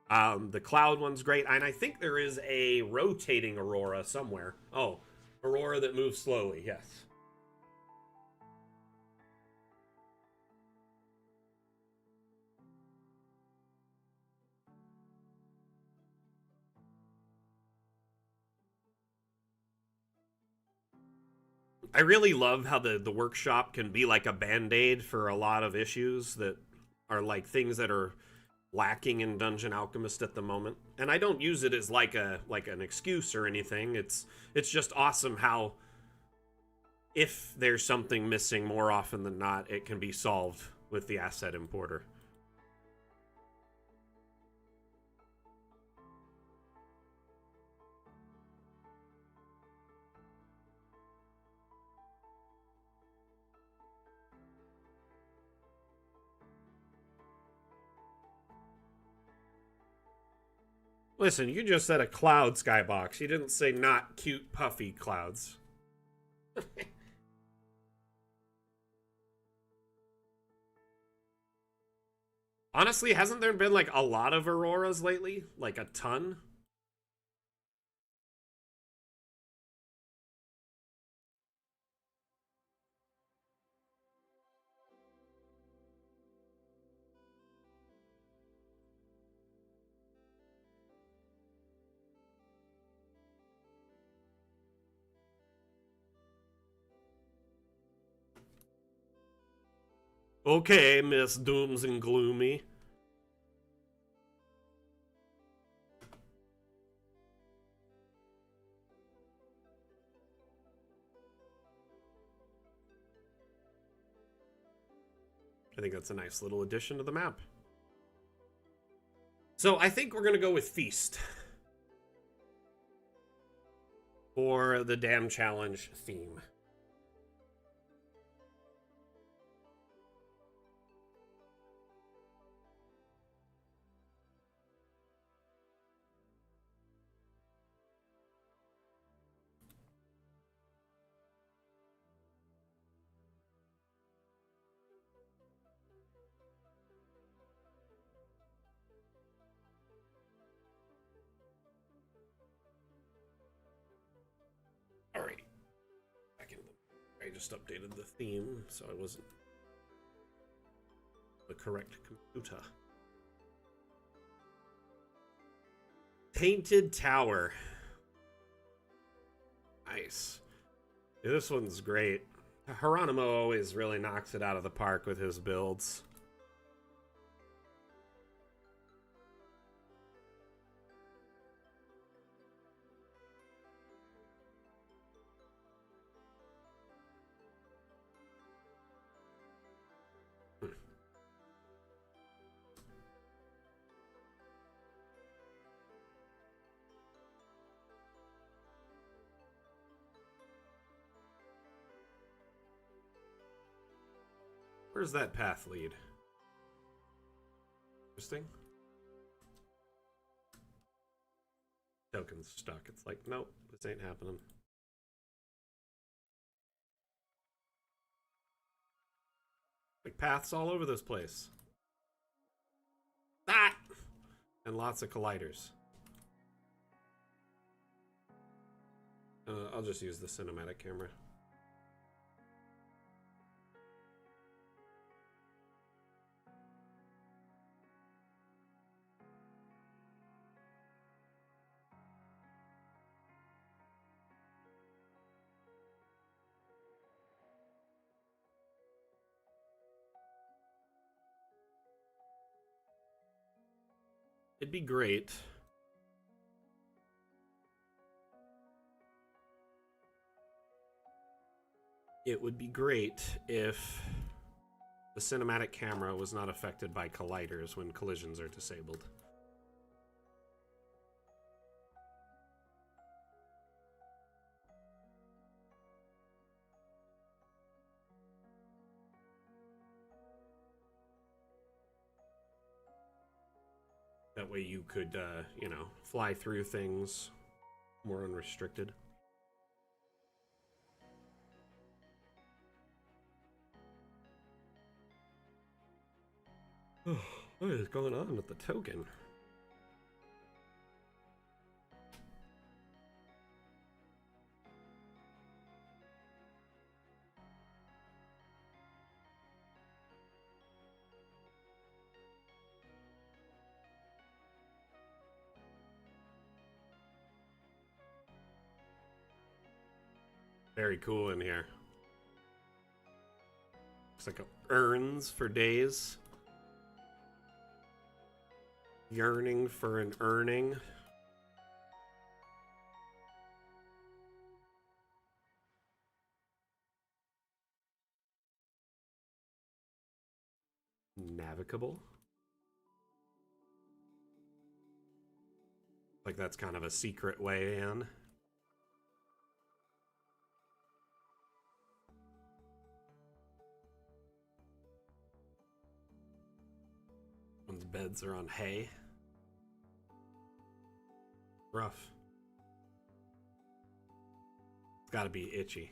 The cloud one's great, and I think there is a rotating aurora somewhere. Oh, aurora that moves slowly, yes. I really love how the workshop can be like a band-aid for a lot of issues that are like things that are lacking in Dungeon Alchemist at the moment. And I don't use it as like an excuse or anything. It's just awesome how if there's something missing, more often than not, it can be solved with the asset importer. Listen, you just said a cloud skybox. You didn't say not cute, puffy clouds. Honestly, hasn't there been like a lot of auroras lately? Like a ton? Okay, Miss Dooms and Gloomy. think that's a nice little addition to the map. So I think we're going to go with Feast for the Dam Challenge theme. Alright. Back in the... I just updated the theme, so I wasn't the correct computer. Painted Tower. Nice. Yeah, this one's great. Geronimo always really knocks it out of the park with his builds. Where's that path lead? Interesting. Token's stuck. It's like, nope, this ain't happening. Like paths all over this place. Ah! And lots of colliders. I'll just use the cinematic camera. It'd be great. It would be great if the cinematic camera was not affected by colliders when collisions are disabled. That way you could, you know, fly through things more unrestricted. What is going on with the token? Very cool in here. Looks like urns for days. Yearning for an earning. Navigable. Like that's kind of a secret way in. One's beds are on hay. Rough. It's gotta be itchy.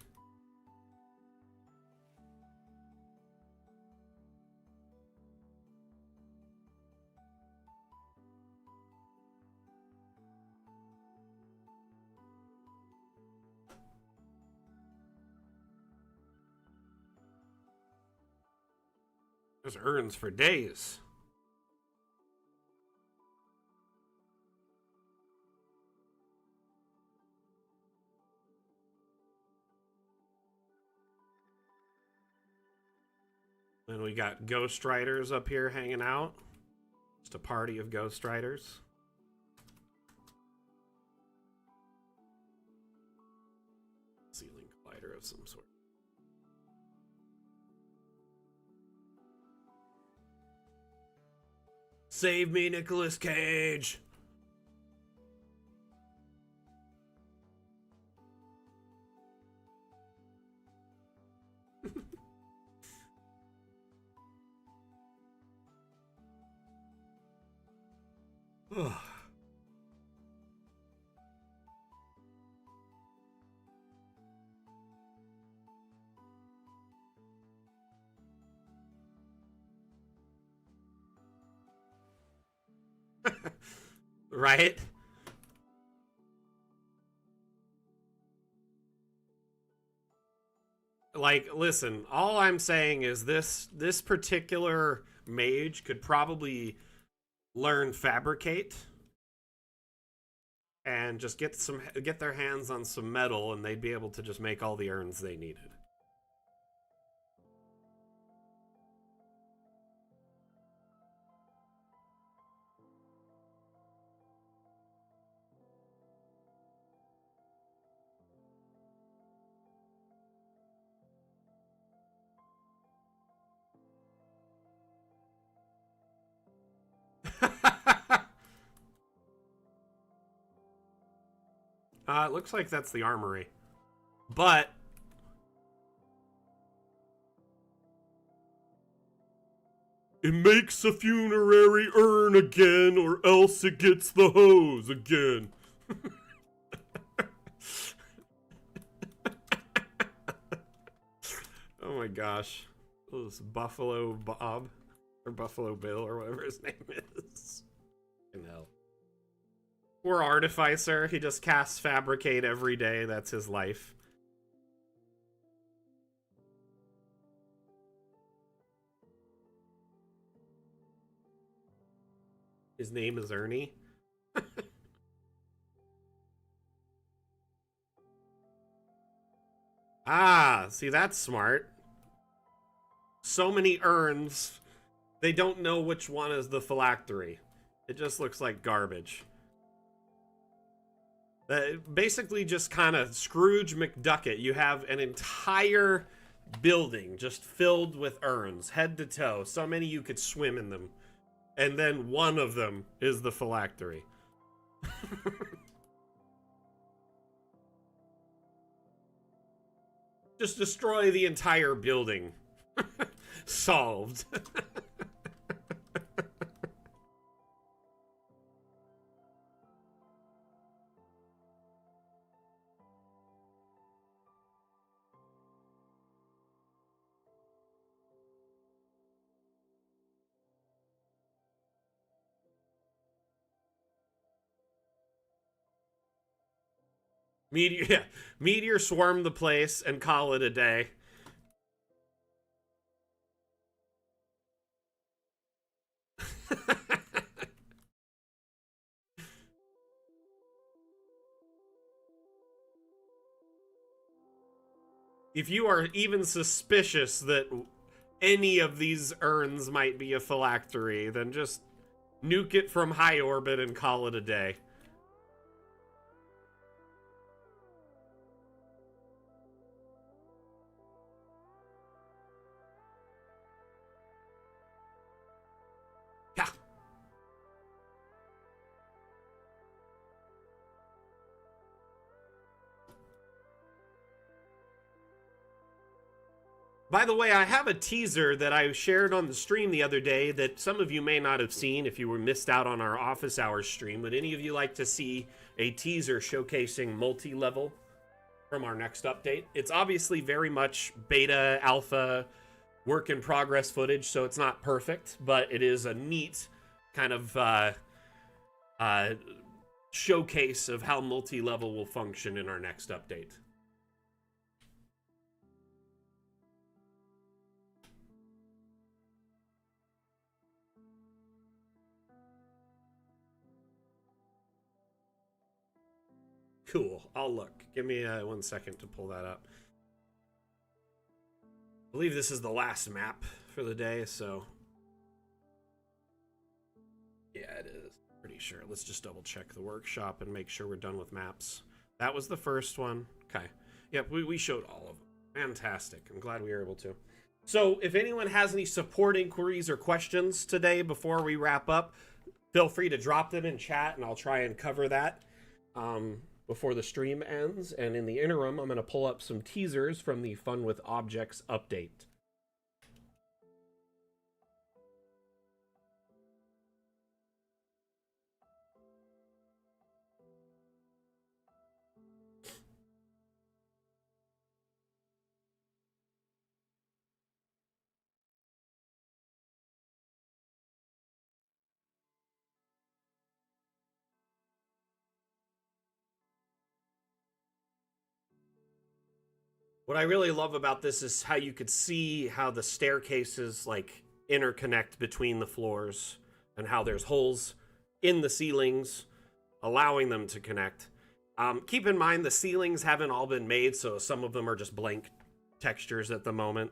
There's urns for days. And we got Ghost Riders up here hanging out. Just a party of Ghost Riders. Ceiling collider of some sort. Save me, Nicolas Cage! Right? Like, listen, all I'm saying is this particular mage could probably learn fabricate and just get their hands on some metal, and they'd be able to just make all the urns they needed. It looks like that's the armory. But it makes a funerary urn again, or else it gets the hose again. Oh my gosh. This Buffalo Bob, or Buffalo Bill, or whatever his name is. You know. Poor Artificer, he just casts Fabricate every day, that's his life. His name is Ernie. Ah, see, that's smart. So many urns, they don't know which one is the phylactery. It just looks like garbage. Basically just kind of Scrooge McDuck. You have an entire building just filled with urns, head to toe. So many you could swim in them. And then one of them is the phylactery. Just destroy the entire building. Solved. Meteor swarm the place and call it a day. If you are even suspicious that any of these urns might be a phylactery, then just nuke it from high orbit and call it a day. Yeah. By the way, I have a teaser that I shared on the stream the other day that some of you may not have seen if you were missed out on our office hours stream. Would any of you like to see a teaser showcasing multi-level from our next update? It's obviously very much beta, alpha, work in progress footage, so it's not perfect, but it is a neat kind of showcase of how multi-level will function in our next update. Cool. I'll look. Give me 1 second to pull that up. I believe this is the last map for the day, so... Yeah, it is. Pretty sure. Let's just double check the workshop and make sure we're done with maps. That was the first one. Okay. Yep, we showed all of them. Fantastic. I'm glad we were able to. So if anyone has any support inquiries or questions today before we wrap up, feel free to drop them in chat and I'll try and cover that before the stream ends. And in the interim, I'm going to pull up some teasers from the Fun with Objects update. What I really love about this is how you could see how the staircases like interconnect between the floors and how there's holes in the ceilings allowing them to connect. Keep in mind the ceilings haven't all been made, so some of them are just blank textures at the moment.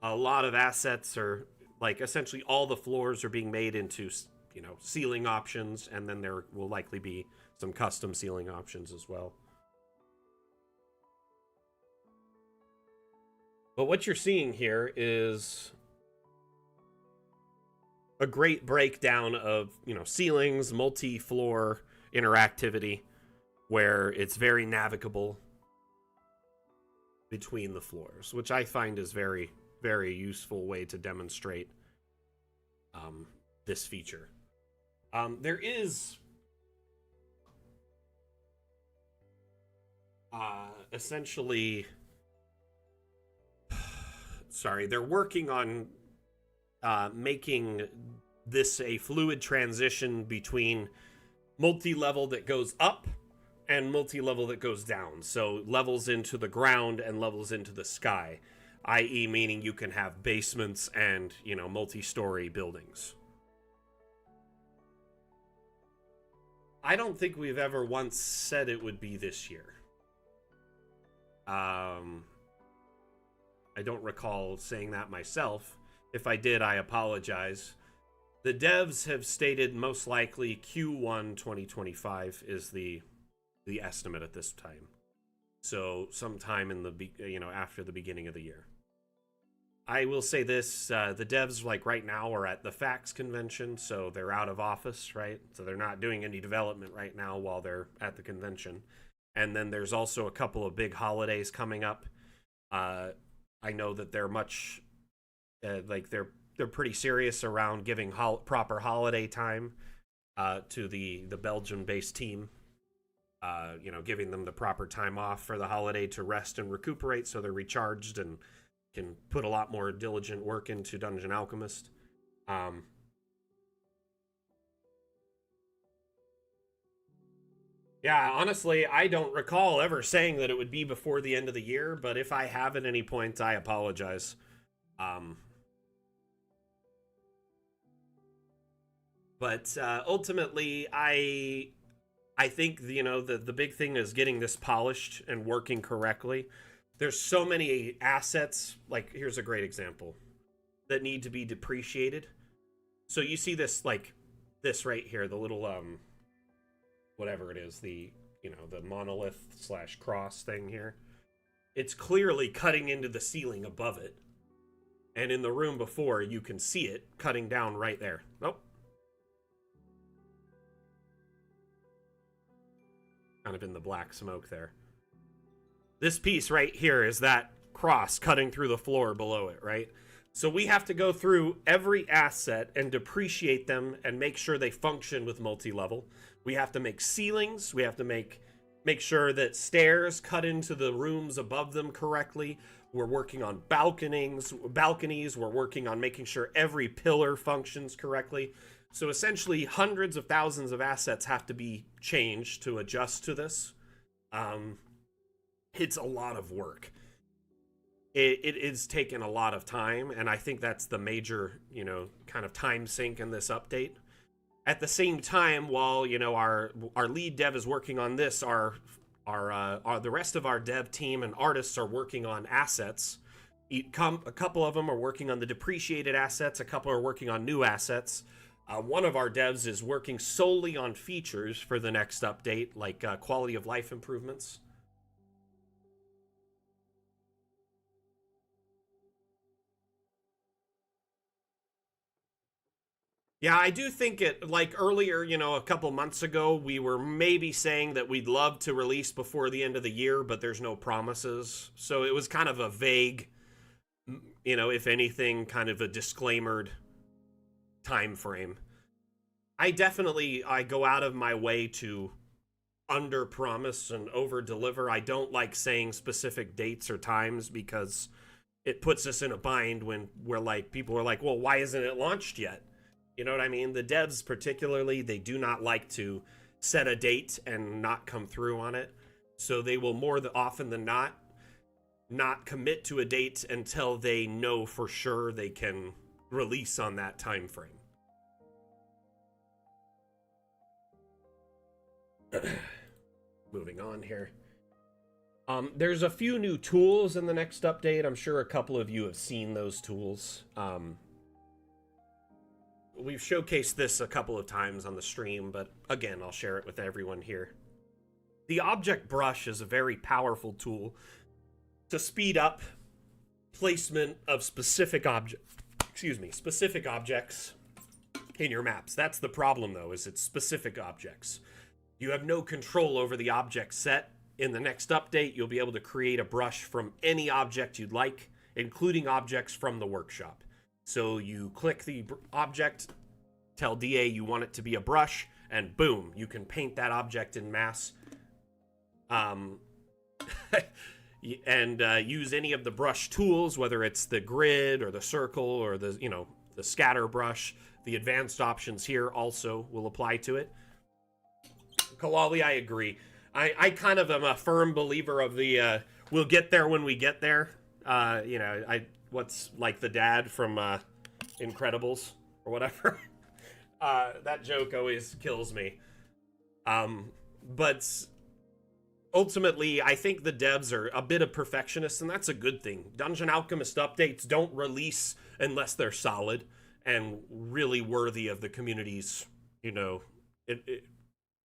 A lot of assets are like essentially all the floors are being made into, you know, ceiling options, and then there will likely be some custom ceiling options as well. But what you're seeing here is a great breakdown of, you know, ceilings, multi-floor interactivity, where it's very navigable between the floors, which I find is very, very useful way to demonstrate this feature. There is essentially, sorry, they're working on making this a fluid transition between multi-level that goes up and multi-level that goes down. So levels into the ground and levels into the sky, i.e. meaning you can have basements and, you know, multi-story buildings. I don't think we've ever once said it would be this year. I don't recall saying that myself. If I did, I apologize. The devs have stated most likely Q1 2025 is the estimate at this time. So sometime in the, you know, after the beginning of the year. I will say this, the devs like right now are at the FACS convention, so they're out of office, right? So they're not doing any development right now while they're at the convention. And then there's also a couple of big holidays coming up. I know that they're much like they're pretty serious around giving proper holiday time to the Belgian-based team. You know, giving them the proper time off for the holiday to rest and recuperate, so they're recharged and can put a lot more diligent work into Dungeon Alchemist. Yeah, honestly, I don't recall ever saying that it would be before the end of the year, but if I have at any point, I apologize. But ultimately, I think, you know, the big thing is getting this polished and working correctly. There's so many assets, like here's a great example, that need to be depreciated. So you see this, like this right here, the little whatever it is, the, you know, the monolith slash cross thing here. It's clearly cutting into the ceiling above it. And in the room before, you can see it cutting down right there. Nope. Kind of in the black smoke there. This piece right here is that cross cutting through the floor below it, right? So we have to go through every asset and depreciate them and make sure they function with multi-level. We have to make ceilings. We have to make sure that stairs cut into the rooms above them correctly. We're working on balconies. We're working on making sure every pillar functions correctly. So essentially, hundreds of thousands of assets have to be changed to adjust to this. It's a lot of work. It is taking a lot of time, and I think that's the major, you know, kind of time sink in this update. At the same time, while, you know, our lead dev is working on this, the rest of our dev team and artists are working on assets. A couple of them are working on the depreciated assets. A couple are working on new assets. One of our devs is working solely on features for the next update, like quality of life improvements. Yeah, I do think it, like earlier, a couple months ago, we were maybe saying that we'd love to release before the end of the year, but there's no promises. So it was kind of a vague, if anything, kind of a disclaimered time frame. I go out of my way to under promise and over deliver. I don't like saying specific dates or times because it puts us in a bind when people are like, well, why isn't it launched yet? You know what I mean? The devs, particularly, they do not like to set a date and not come through on it. So they will more often than not commit to a date until they know for sure they can release on that time frame. Moving on here. There's a few new tools in the next update. I'm sure a couple of you have seen those tools. We've showcased this a couple of times on the stream, but again, I'll share it with everyone here. The object brush is a very powerful tool to speed up placement of specific objects in your maps. That's the problem, though, is it's specific objects. You have no control over the object set. In the next update, you'll be able to create a brush from any object you'd like, including objects from the workshop. So you click the object, tell DA you want it to be a brush, and boom, you can paint that object in mass. And use any of the brush tools, whether it's the grid or the circle or the scatter brush. The advanced options here also will apply to it. Kalali, I agree. I kind of am a firm believer of the we'll get there when we get there. What's like the dad from Incredibles or whatever. That joke always kills me. But ultimately, I think the devs are a bit of perfectionists, and that's a good thing. Dungeon Alchemist updates don't release unless they're solid and really worthy of the community's,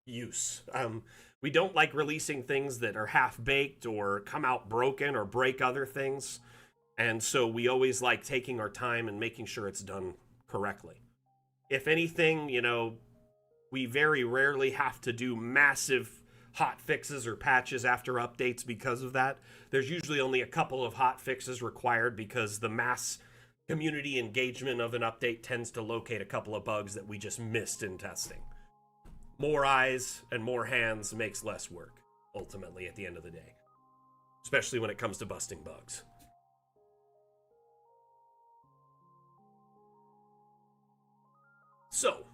use. We don't like releasing things that are half-baked or come out broken or break other things. And so we always like taking our time and making sure it's done correctly. If anything, we very rarely have to do massive hot fixes or patches after updates because of that. There's usually only a couple of hot fixes required because the mass community engagement of an update tends to locate a couple of bugs that we just missed in testing. More eyes and more hands makes less work, ultimately, at the end of the day. Especially when it comes to busting bugs. So,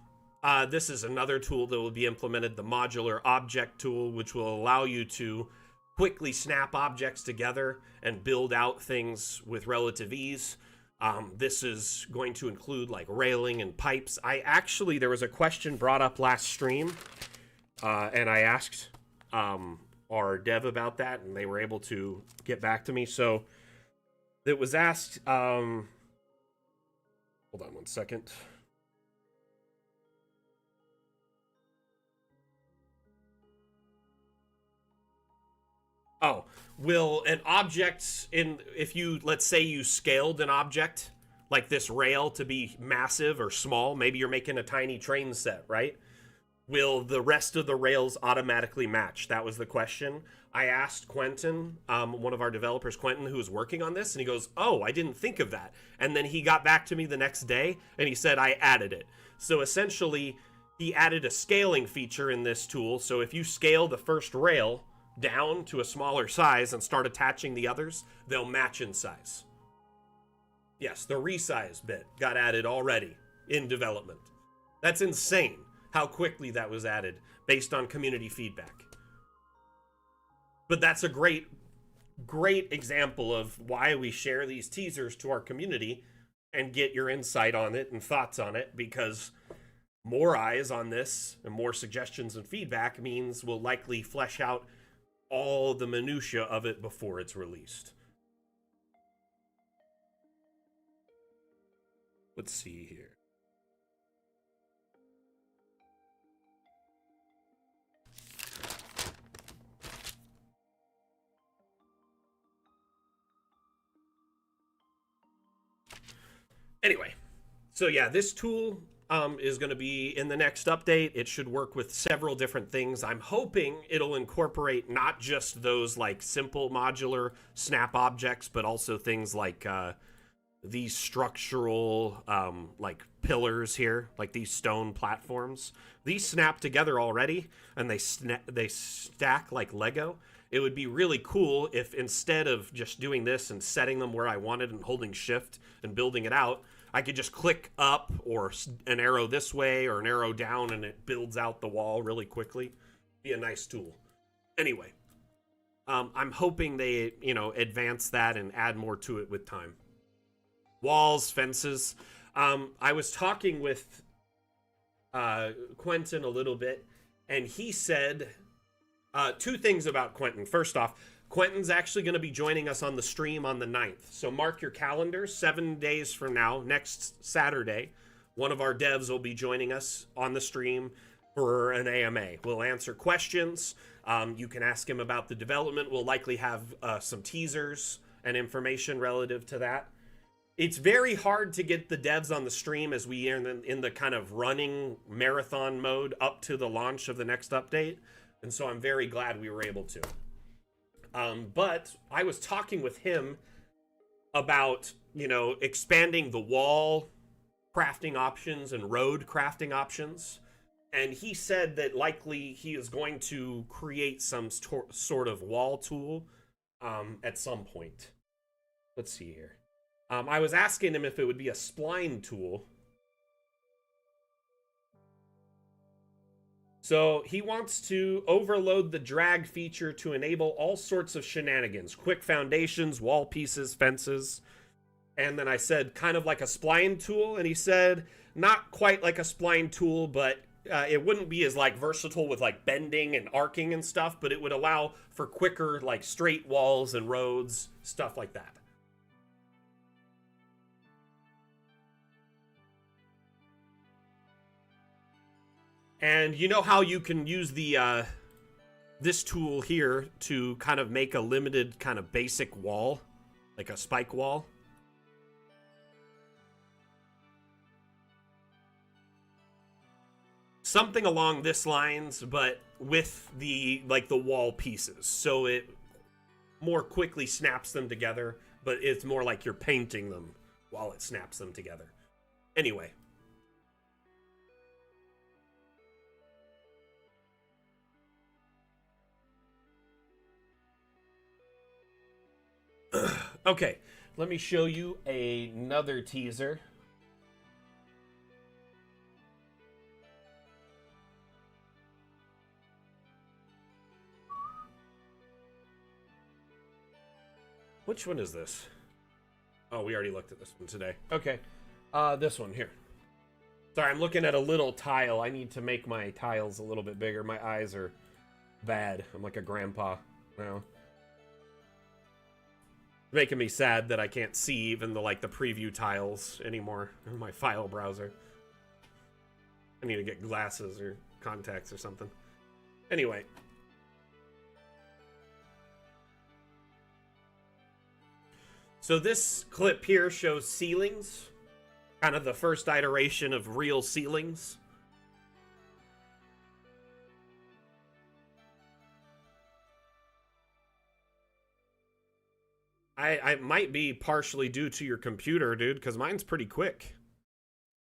this is another tool that will be implemented, the modular object tool, which will allow you to quickly snap objects together and build out things with relative ease. This is going to include like railing and pipes. There was a question brought up last stream, and I asked our dev about that, and they were able to get back to me. So it was asked, hold on one second. Oh, will an object if you, let's say you scaled an object like this rail to be massive or small, maybe you're making a tiny train set, right? Will the rest of the rails automatically match? That was the question. I asked Quentin, one of our developers, Quentin, who was working on this, and he goes, oh, I didn't think of that. And then he got back to me the next day, and he said, I added it. So essentially, he added a scaling feature in this tool. So if you scale the first rail down to a smaller size and start attaching the others, they'll match in size. Yes, the resize bit got added already in development. That's insane how quickly that was added based on community feedback. But that's a great example of why we share these teasers to our community and get your insight on it and thoughts on it, because more eyes on this and more suggestions and feedback means we'll likely flesh out all the minutia of it before it's released. Let's see here. Anyway, so yeah, this tool is going to be in the next update. It should work with several different things. I'm hoping it'll incorporate not just those like simple modular snap objects, but also things like these structural like pillars here, like these stone platforms. These snap together already, and they stack like Lego. It would be really cool if instead of just doing this and setting them where I wanted and holding shift and building it out, I could just click up or an arrow this way or an arrow down and it builds out the wall really quickly. Be a nice tool. Anyway, I'm hoping they, advance that and add more to it with time. Walls, fences. I was talking with Quentin a little bit, and he said two things about Quentin. First off, Quentin's actually going to be joining us on the stream on the 9th. So mark your calendars, 7 days from now, next Saturday, one of our devs will be joining us on the stream for an AMA. We'll answer questions. You can ask him about the development. We'll likely have some teasers and information relative to that. It's very hard to get the devs on the stream as we are in the kind of running marathon mode up to the launch of the next update. And so I'm very glad we were able to. But I was talking with him about, expanding the wall crafting options and road crafting options. And he said that likely he is going to create some sort of wall tool at some point. Let's see here. I was asking him if it would be a spline tool. So he wants to overload the drag feature to enable all sorts of shenanigans. Quick foundations, wall pieces, fences. And then I said, kind of like a spline tool. And he said, not quite like a spline tool, but it wouldn't be as like versatile with like bending and arcing and stuff, but it would allow for quicker like straight walls and roads, stuff like that. And you know how you can use the this tool here to kind of make a limited kind of basic wall, like a spike wall? Something along this lines, but with the wall pieces, so it more quickly snaps them together, but it's more like you're painting them while it snaps them together. Anyway. Okay, let me show you another teaser. Which one is this? Oh, we already looked at this one today. Okay, this one here. Sorry, I'm looking at a little tile. I need to make my tiles a little bit bigger. My eyes are bad. I'm like a grandpa now. Making me sad that I can't see even the preview tiles anymore in my file browser. I need to get glasses or contacts or something. Anyway. So this clip here shows ceilings. Kind of the first iteration of real ceilings. I might be partially due to your computer, dude, because mine's pretty quick.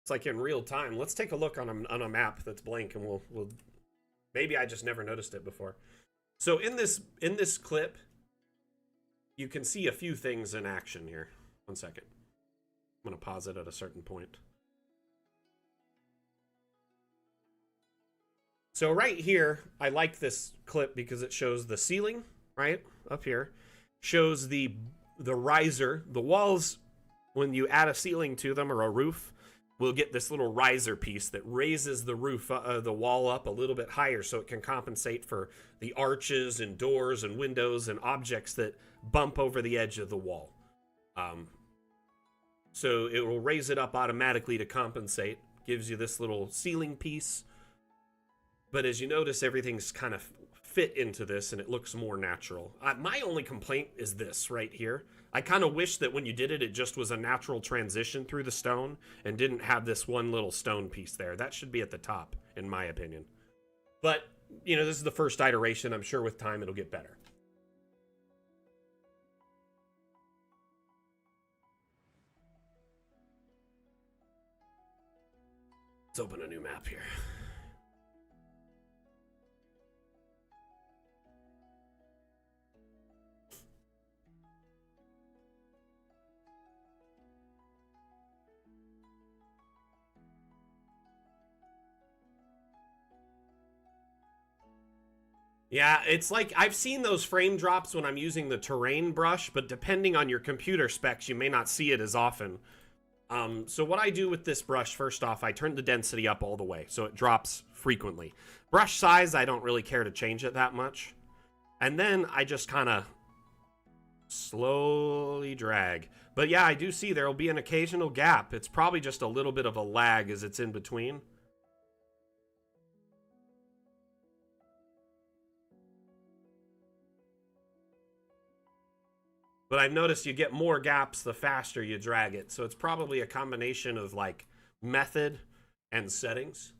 It's like in real time. Let's take a look on a map that's blank, and we'll maybe I just never noticed it before. So in this clip, you can see a few things in action here. 1 second. I'm gonna pause it at a certain point. So right here, I like this clip because it shows the ceiling, right? Up here. Shows the riser. The walls, when you add a ceiling to them or a roof, will get this little riser piece that raises the roof, the wall up a little bit higher so it can compensate for the arches and doors and windows and objects that bump over the edge of the wall. So it will raise it up automatically to compensate. Gives you this little ceiling piece. But as you notice, everything's kind of fit into this and it looks more natural. My only complaint is this right here. I kind of wish that when you did it, it just was a natural transition through the stone and didn't have this one little stone piece there. That should be at the top, in my opinion. But, you know, this is the first iteration. I'm sure with time it'll get better. Let's open a new map here. Yeah, it's like I've seen those frame drops when I'm using the terrain brush, but depending on your computer specs, you may not see it as often. So what I do with this brush, first off, I turn the density up all the way, so it drops frequently. Brush size, I don't really care to change it that much. And then I just kind of slowly drag. But yeah, I do see there will be an occasional gap. It's probably just a little bit of a lag as it's in between. But I've noticed you get more gaps the faster you drag it. So it's probably a combination of like method and settings.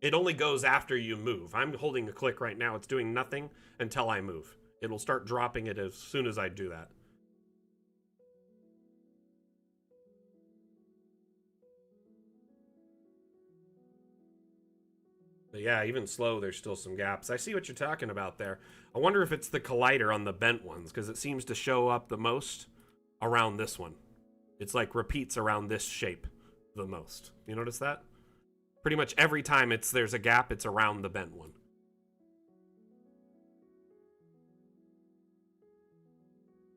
It only goes after you move. I'm holding a click right now. It's doing nothing until I move. It'll start dropping it as soon as I do that. But yeah, even slow, there's still some gaps. I see what you're talking about there. I wonder if it's the collider on the bent ones, because it seems to show up the most around this one. It's like repeats around this shape the most. You notice that? Pretty much every time there's a gap, it's around the bent one.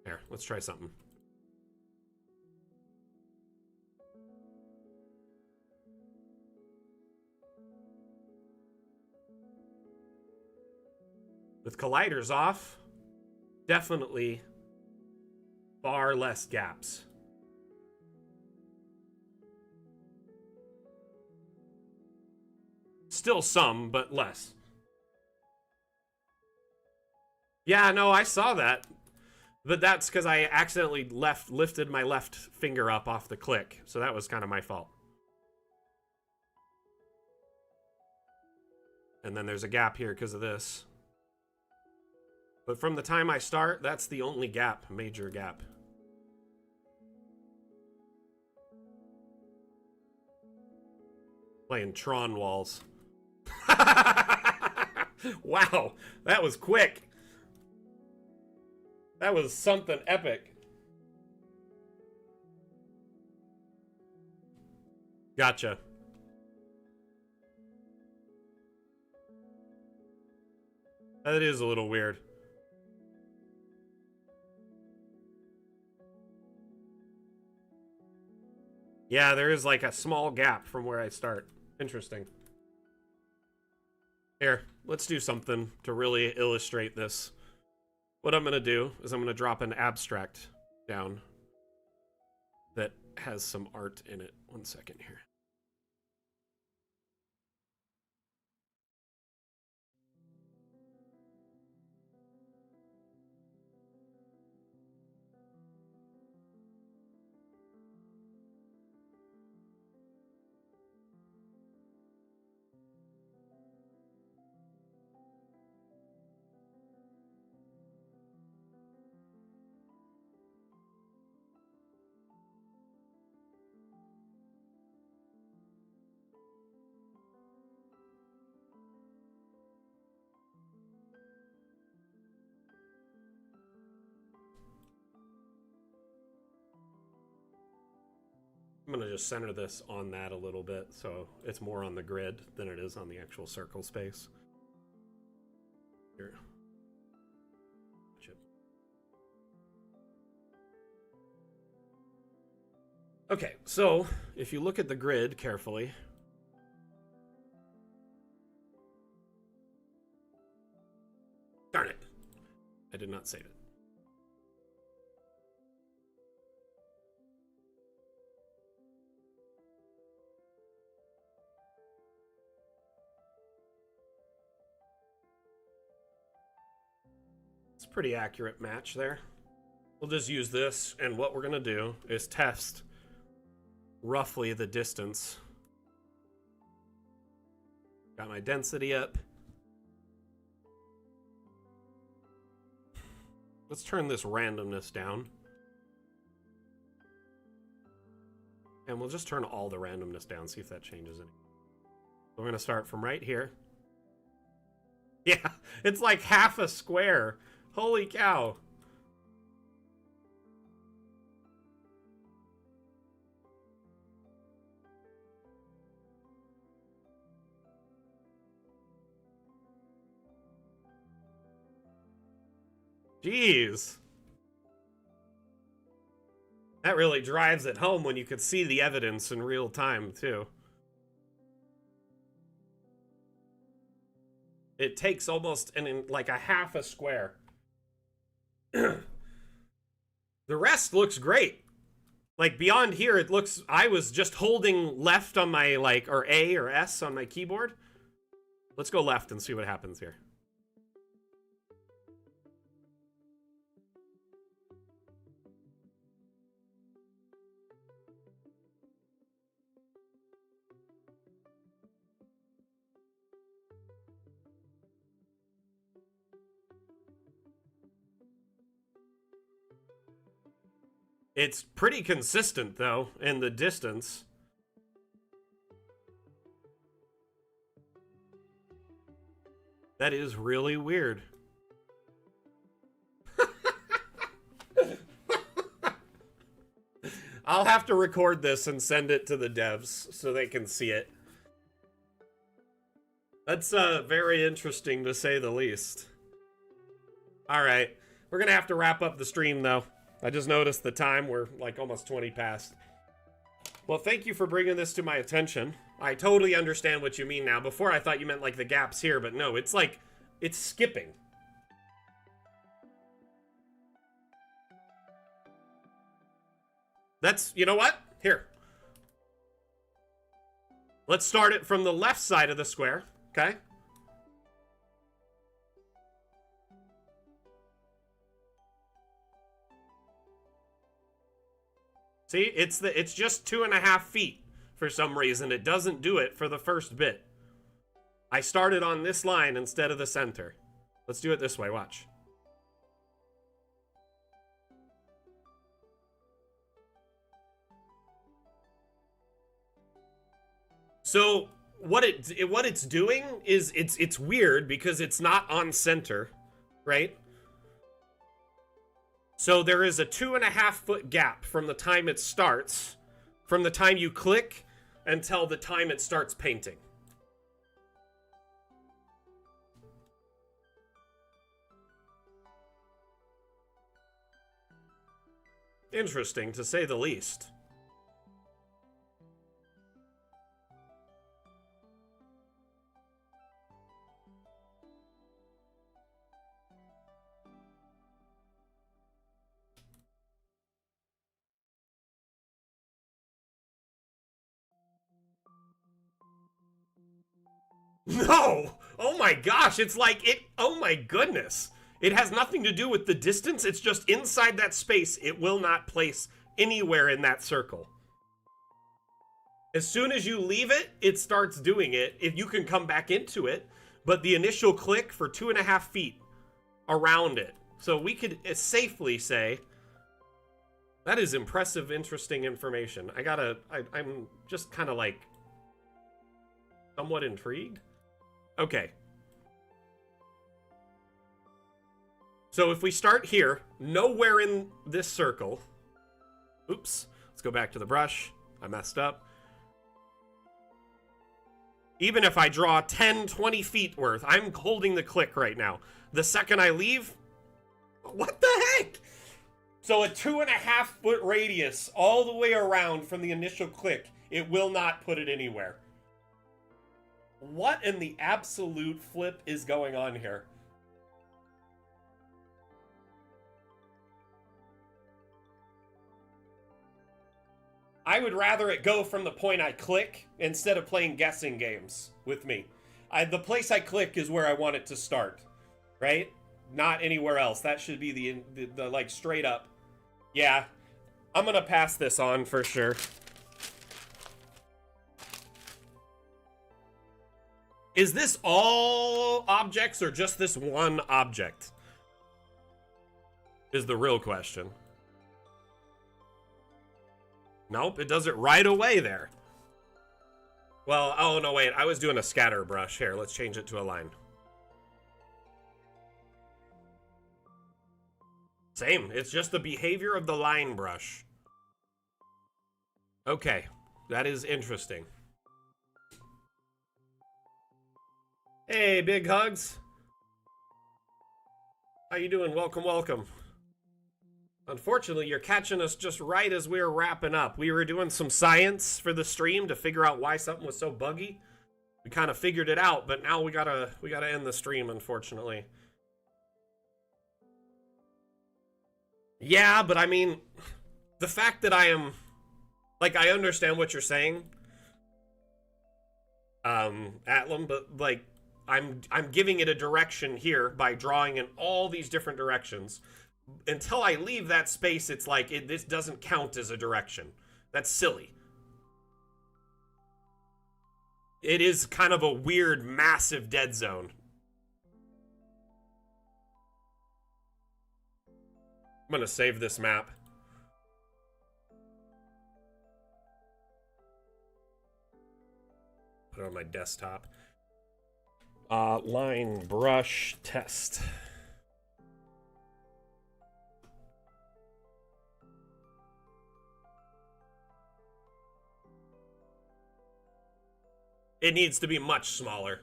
Here, let's try something. With colliders off, definitely far less gaps. Still some, but less. Yeah, no, I saw that. But that's because I accidentally lifted my left finger up off the click. So that was kind of my fault. And then there's a gap here because of this. But from the time I start, that's the only gap, major gap. Playing Tron walls. Wow, that was quick. That was something epic. Gotcha. That is a little weird. Yeah, there is like a small gap from where I start. Interesting. Here, let's do something to really illustrate this. What I'm going to do is I'm going to drop an abstract down that has some art in it. 1 second here. I'm going to just center this on that a little bit so it's more on the grid than it is on the actual circle space. Here. Okay, so if you look at the grid carefully, darn it, I did not save it. pretty accurate match there. We'll just use this, and what we're gonna do is test roughly the distance. Got my density up. Let's turn this randomness down. And we'll just turn all the randomness down, see if that changes anything. We're gonna start from right here. Yeah, it's like half a square. Holy cow. Jeez. That really drives it home when you could see the evidence in real time, too. It takes almost like a half a square. The rest looks great. Like, beyond here, it looks... I was just holding left on my, like, or A or S on my keyboard. Let's go left and see what happens here. It's pretty consistent, though, in the distance. That is really weird. I'll have to record this and send it to the devs so they can see it. That's very interesting, to say the least. All right. We're going to have to wrap up the stream, though. I just noticed the time. We're like almost 20 past. Well, thank you for bringing this to my attention. I totally understand what you mean now. Before I thought you meant like the gaps here, but no, it's like, it's skipping. That's, you know what? Here. Let's start it from the left side of the square, okay? See, it's just 2.5 feet for some reason. It doesn't do it for the first bit. I started on this line instead of the center. Let's do it this way, watch. So what it's doing is it's weird because it's not on center, right? So there is a 2.5 foot gap from the time it starts, from the time you click until the time it starts painting. Interesting, to say the least. No! Oh my gosh, it's like it... Oh my goodness. It has nothing to do with the distance, it's just inside that space. It will not place anywhere in that circle. As soon as you leave it, it starts doing it. If you can come back into it, but the initial click for 2.5 feet around it. So we could safely say... That is impressive, interesting information. I'm just kind of like... somewhat intrigued. Okay. So if we start here, nowhere in this circle. Oops. Let's go back to the brush. I messed up. Even if I draw 10, 20 feet worth, I'm holding the click right now. The second I leave, what the heck? So a 2.5 foot radius all the way around from the initial click, it will not put it anywhere. What in the absolute flip is going on here? I would rather it go from the point I click instead of playing guessing games with me. The place I click is where I want it to start, right? not anywhere else. That should be the like straight up. Yeah, I'm gonna pass this on for sure. Is this all objects or just this one object? Is the real question. Nope, it does it right away there. Well, oh no, wait, I was doing a scatter brush. Here, let's change it to a line. Same, it's just the behavior of the line brush. Okay, that is interesting. Hey, big hugs. How you doing? Welcome, welcome. Unfortunately, you're catching us just right as we were wrapping up. We were doing some science for the stream to figure out why something was so buggy. We kind of figured it out, but now we gotta end the stream, unfortunately. Yeah, but I mean, the fact that I am, like, I understand what you're saying, Atlam, but like, I'm giving it a direction here by drawing in all these different directions. Until I leave that space, it's like, this doesn't count as a direction. That's silly. It is kind of a weird, massive dead zone. I'm gonna save this map. Put it on my desktop. Line brush test. It needs to be much smaller.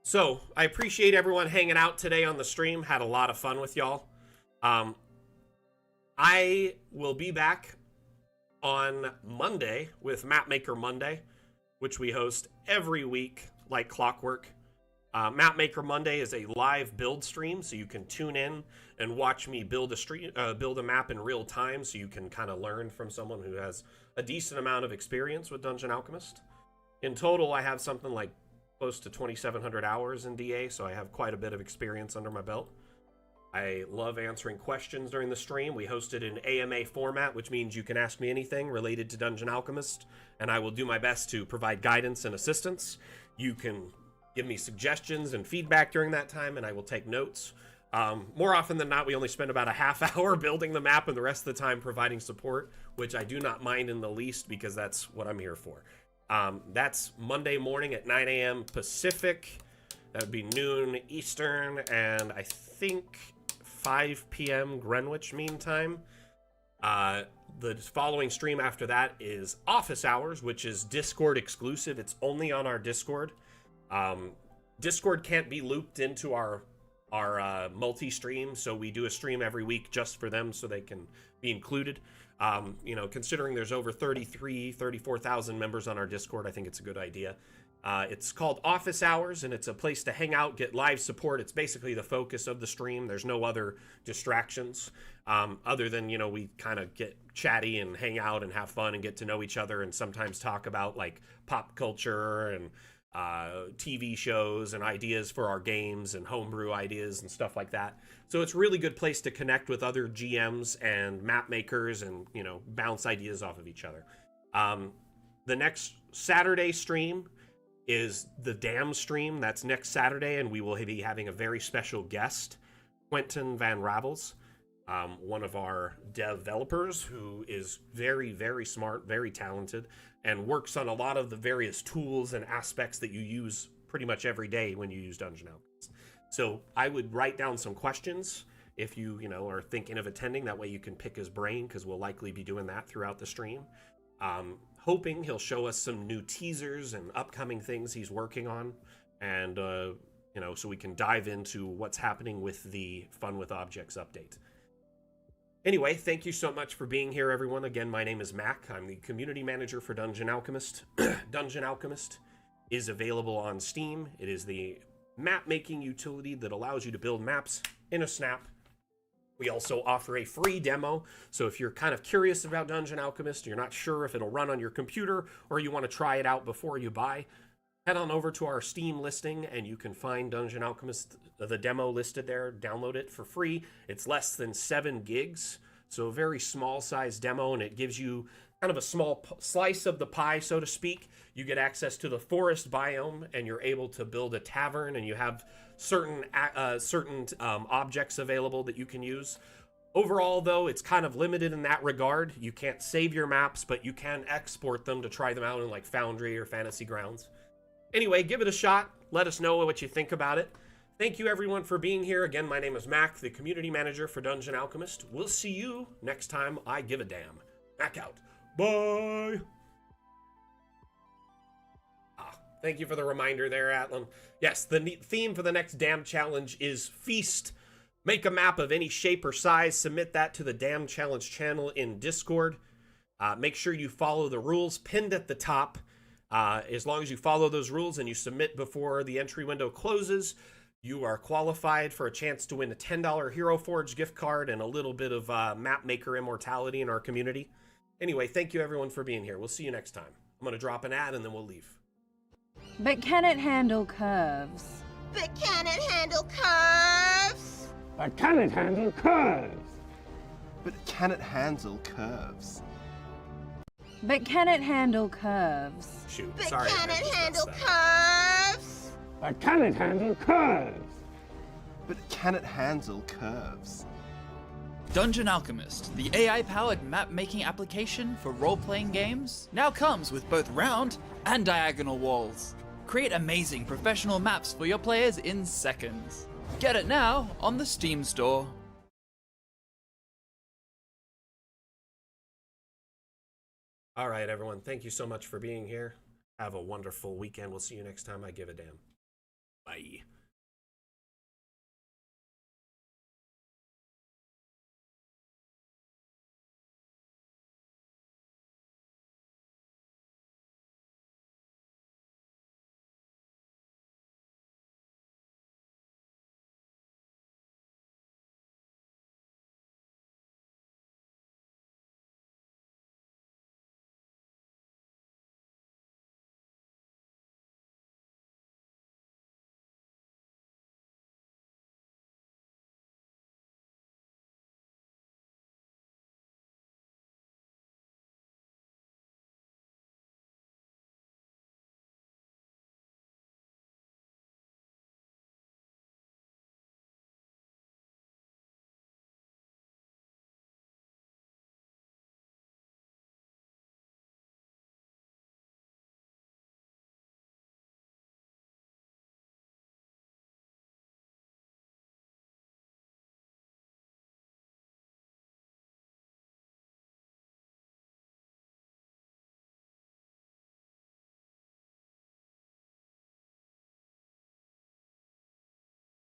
So, I appreciate everyone hanging out today on the stream. Had a lot of fun with y'all. I will be back on Monday with Mapmaker Monday, which we host every week like clockwork. Mapmaker Monday is a live build stream, so you can tune in and watch me build a map in real time, so you can kind of learn from someone who has a decent amount of experience with Dungeon Alchemist. In total, I have something like close to 2,700 hours in DA, so I have quite a bit of experience under my belt. I love answering questions during the stream. We host it in AMA format, which means you can ask me anything related to Dungeon Alchemist, and I will do my best to provide guidance and assistance. You can give me suggestions and feedback during that time, and I will take notes. More often than not, we only spend about a half hour building the map and the rest of the time providing support, which I do not mind in the least because that's what I'm here for. That's Monday morning at 9 a.m. Pacific. That would be noon Eastern, and I think 5 p.m. Greenwich Mean Time. The following stream after that is Office Hours, which is Discord exclusive. It's only on our Discord. Discord can't be looped into our multi-stream, so we do a stream every week just for them so they can be included. You know, considering there's over 34,000 members on our Discord, I think it's a good idea. It's called Office Hours, and it's a place to hang out, get live support. It's basically the focus of the stream. There's no other distractions, other than, you know, we kind of get chatty and hang out and have fun and get to know each other and sometimes talk about, like, pop culture and TV shows and ideas for our games and homebrew ideas and stuff like that. So it's a really good place to connect with other GMs and map makers and, you know, bounce ideas off of each other. The next Saturday stream is the Dam stream. That's next Saturday, and we will be having a very special guest, Quentin Van Ravels, one of our developers who is very, very smart, very talented, and works on a lot of the various tools and aspects that you use pretty much every day when you use Dungeon Alchemist. So I would write down some questions if you know, are thinking of attending. That way you can pick his brain, because we'll likely be doing that throughout the stream. Hoping he'll show us some new teasers and upcoming things he's working on, and you know, so we can dive into what's happening with the Fun with Objects update. Anyway, thank you so much for being here, everyone. Again, my name is Mac. I'm the community manager for Dungeon Alchemist. Dungeon Alchemist is available on Steam. It is the map-making utility that allows you to build maps in a snap. We also offer a free demo, so if you're kind of curious about Dungeon Alchemist, you're not sure if it'll run on your computer, or you want to try it out before you buy, head on over to our Steam listing and you can find Dungeon Alchemist, the demo listed there. Download it for free. It's less than 7 gigs, so a very small size demo, and it gives you kind of a small slice of the pie, so to speak. You get access to the forest biome, and you're able to build a tavern, and you have certain objects available that you can use. Overall, though, it's kind of limited in that regard. You can't save your maps, but you can export them to try them out in like Foundry or Fantasy Grounds. Anyway, give it a shot. Let us know what you think about it. Thank you, everyone, for being here. Again, my name is Mac, the community manager for Dungeon Alchemist. We'll see you next time I give a damn. Mac out. Bye. Thank you for the reminder there, Atlan. Yes, the theme for the next Damn Challenge is Feast. Make a map of any shape or size. Submit that to the Damn Challenge channel in Discord. Make sure you follow the rules pinned at the top. As long as you follow those rules and you submit before the entry window closes, you are qualified for a chance to win a $10 Hero Forge gift card and a little bit of map maker immortality in our community. Anyway, thank you everyone for being here. We'll see you next time. I'm going to drop an ad and then we'll leave. But can it handle curves? But can it handle curves? But can it handle curves? But can it handle curves? But can it handle curves? Shoot, But sorry. can I it just handle messed that up. curves? But can it handle curves? But can it handle curves? Dungeon Alchemist, the AI-powered map-making application for role-playing games, now comes with both round and diagonal walls. Create amazing professional maps for your players in seconds. Get it now on the Steam store. All right, everyone. Thank you so much for being here. Have a wonderful weekend. We'll see you next time I give a damn. Bye.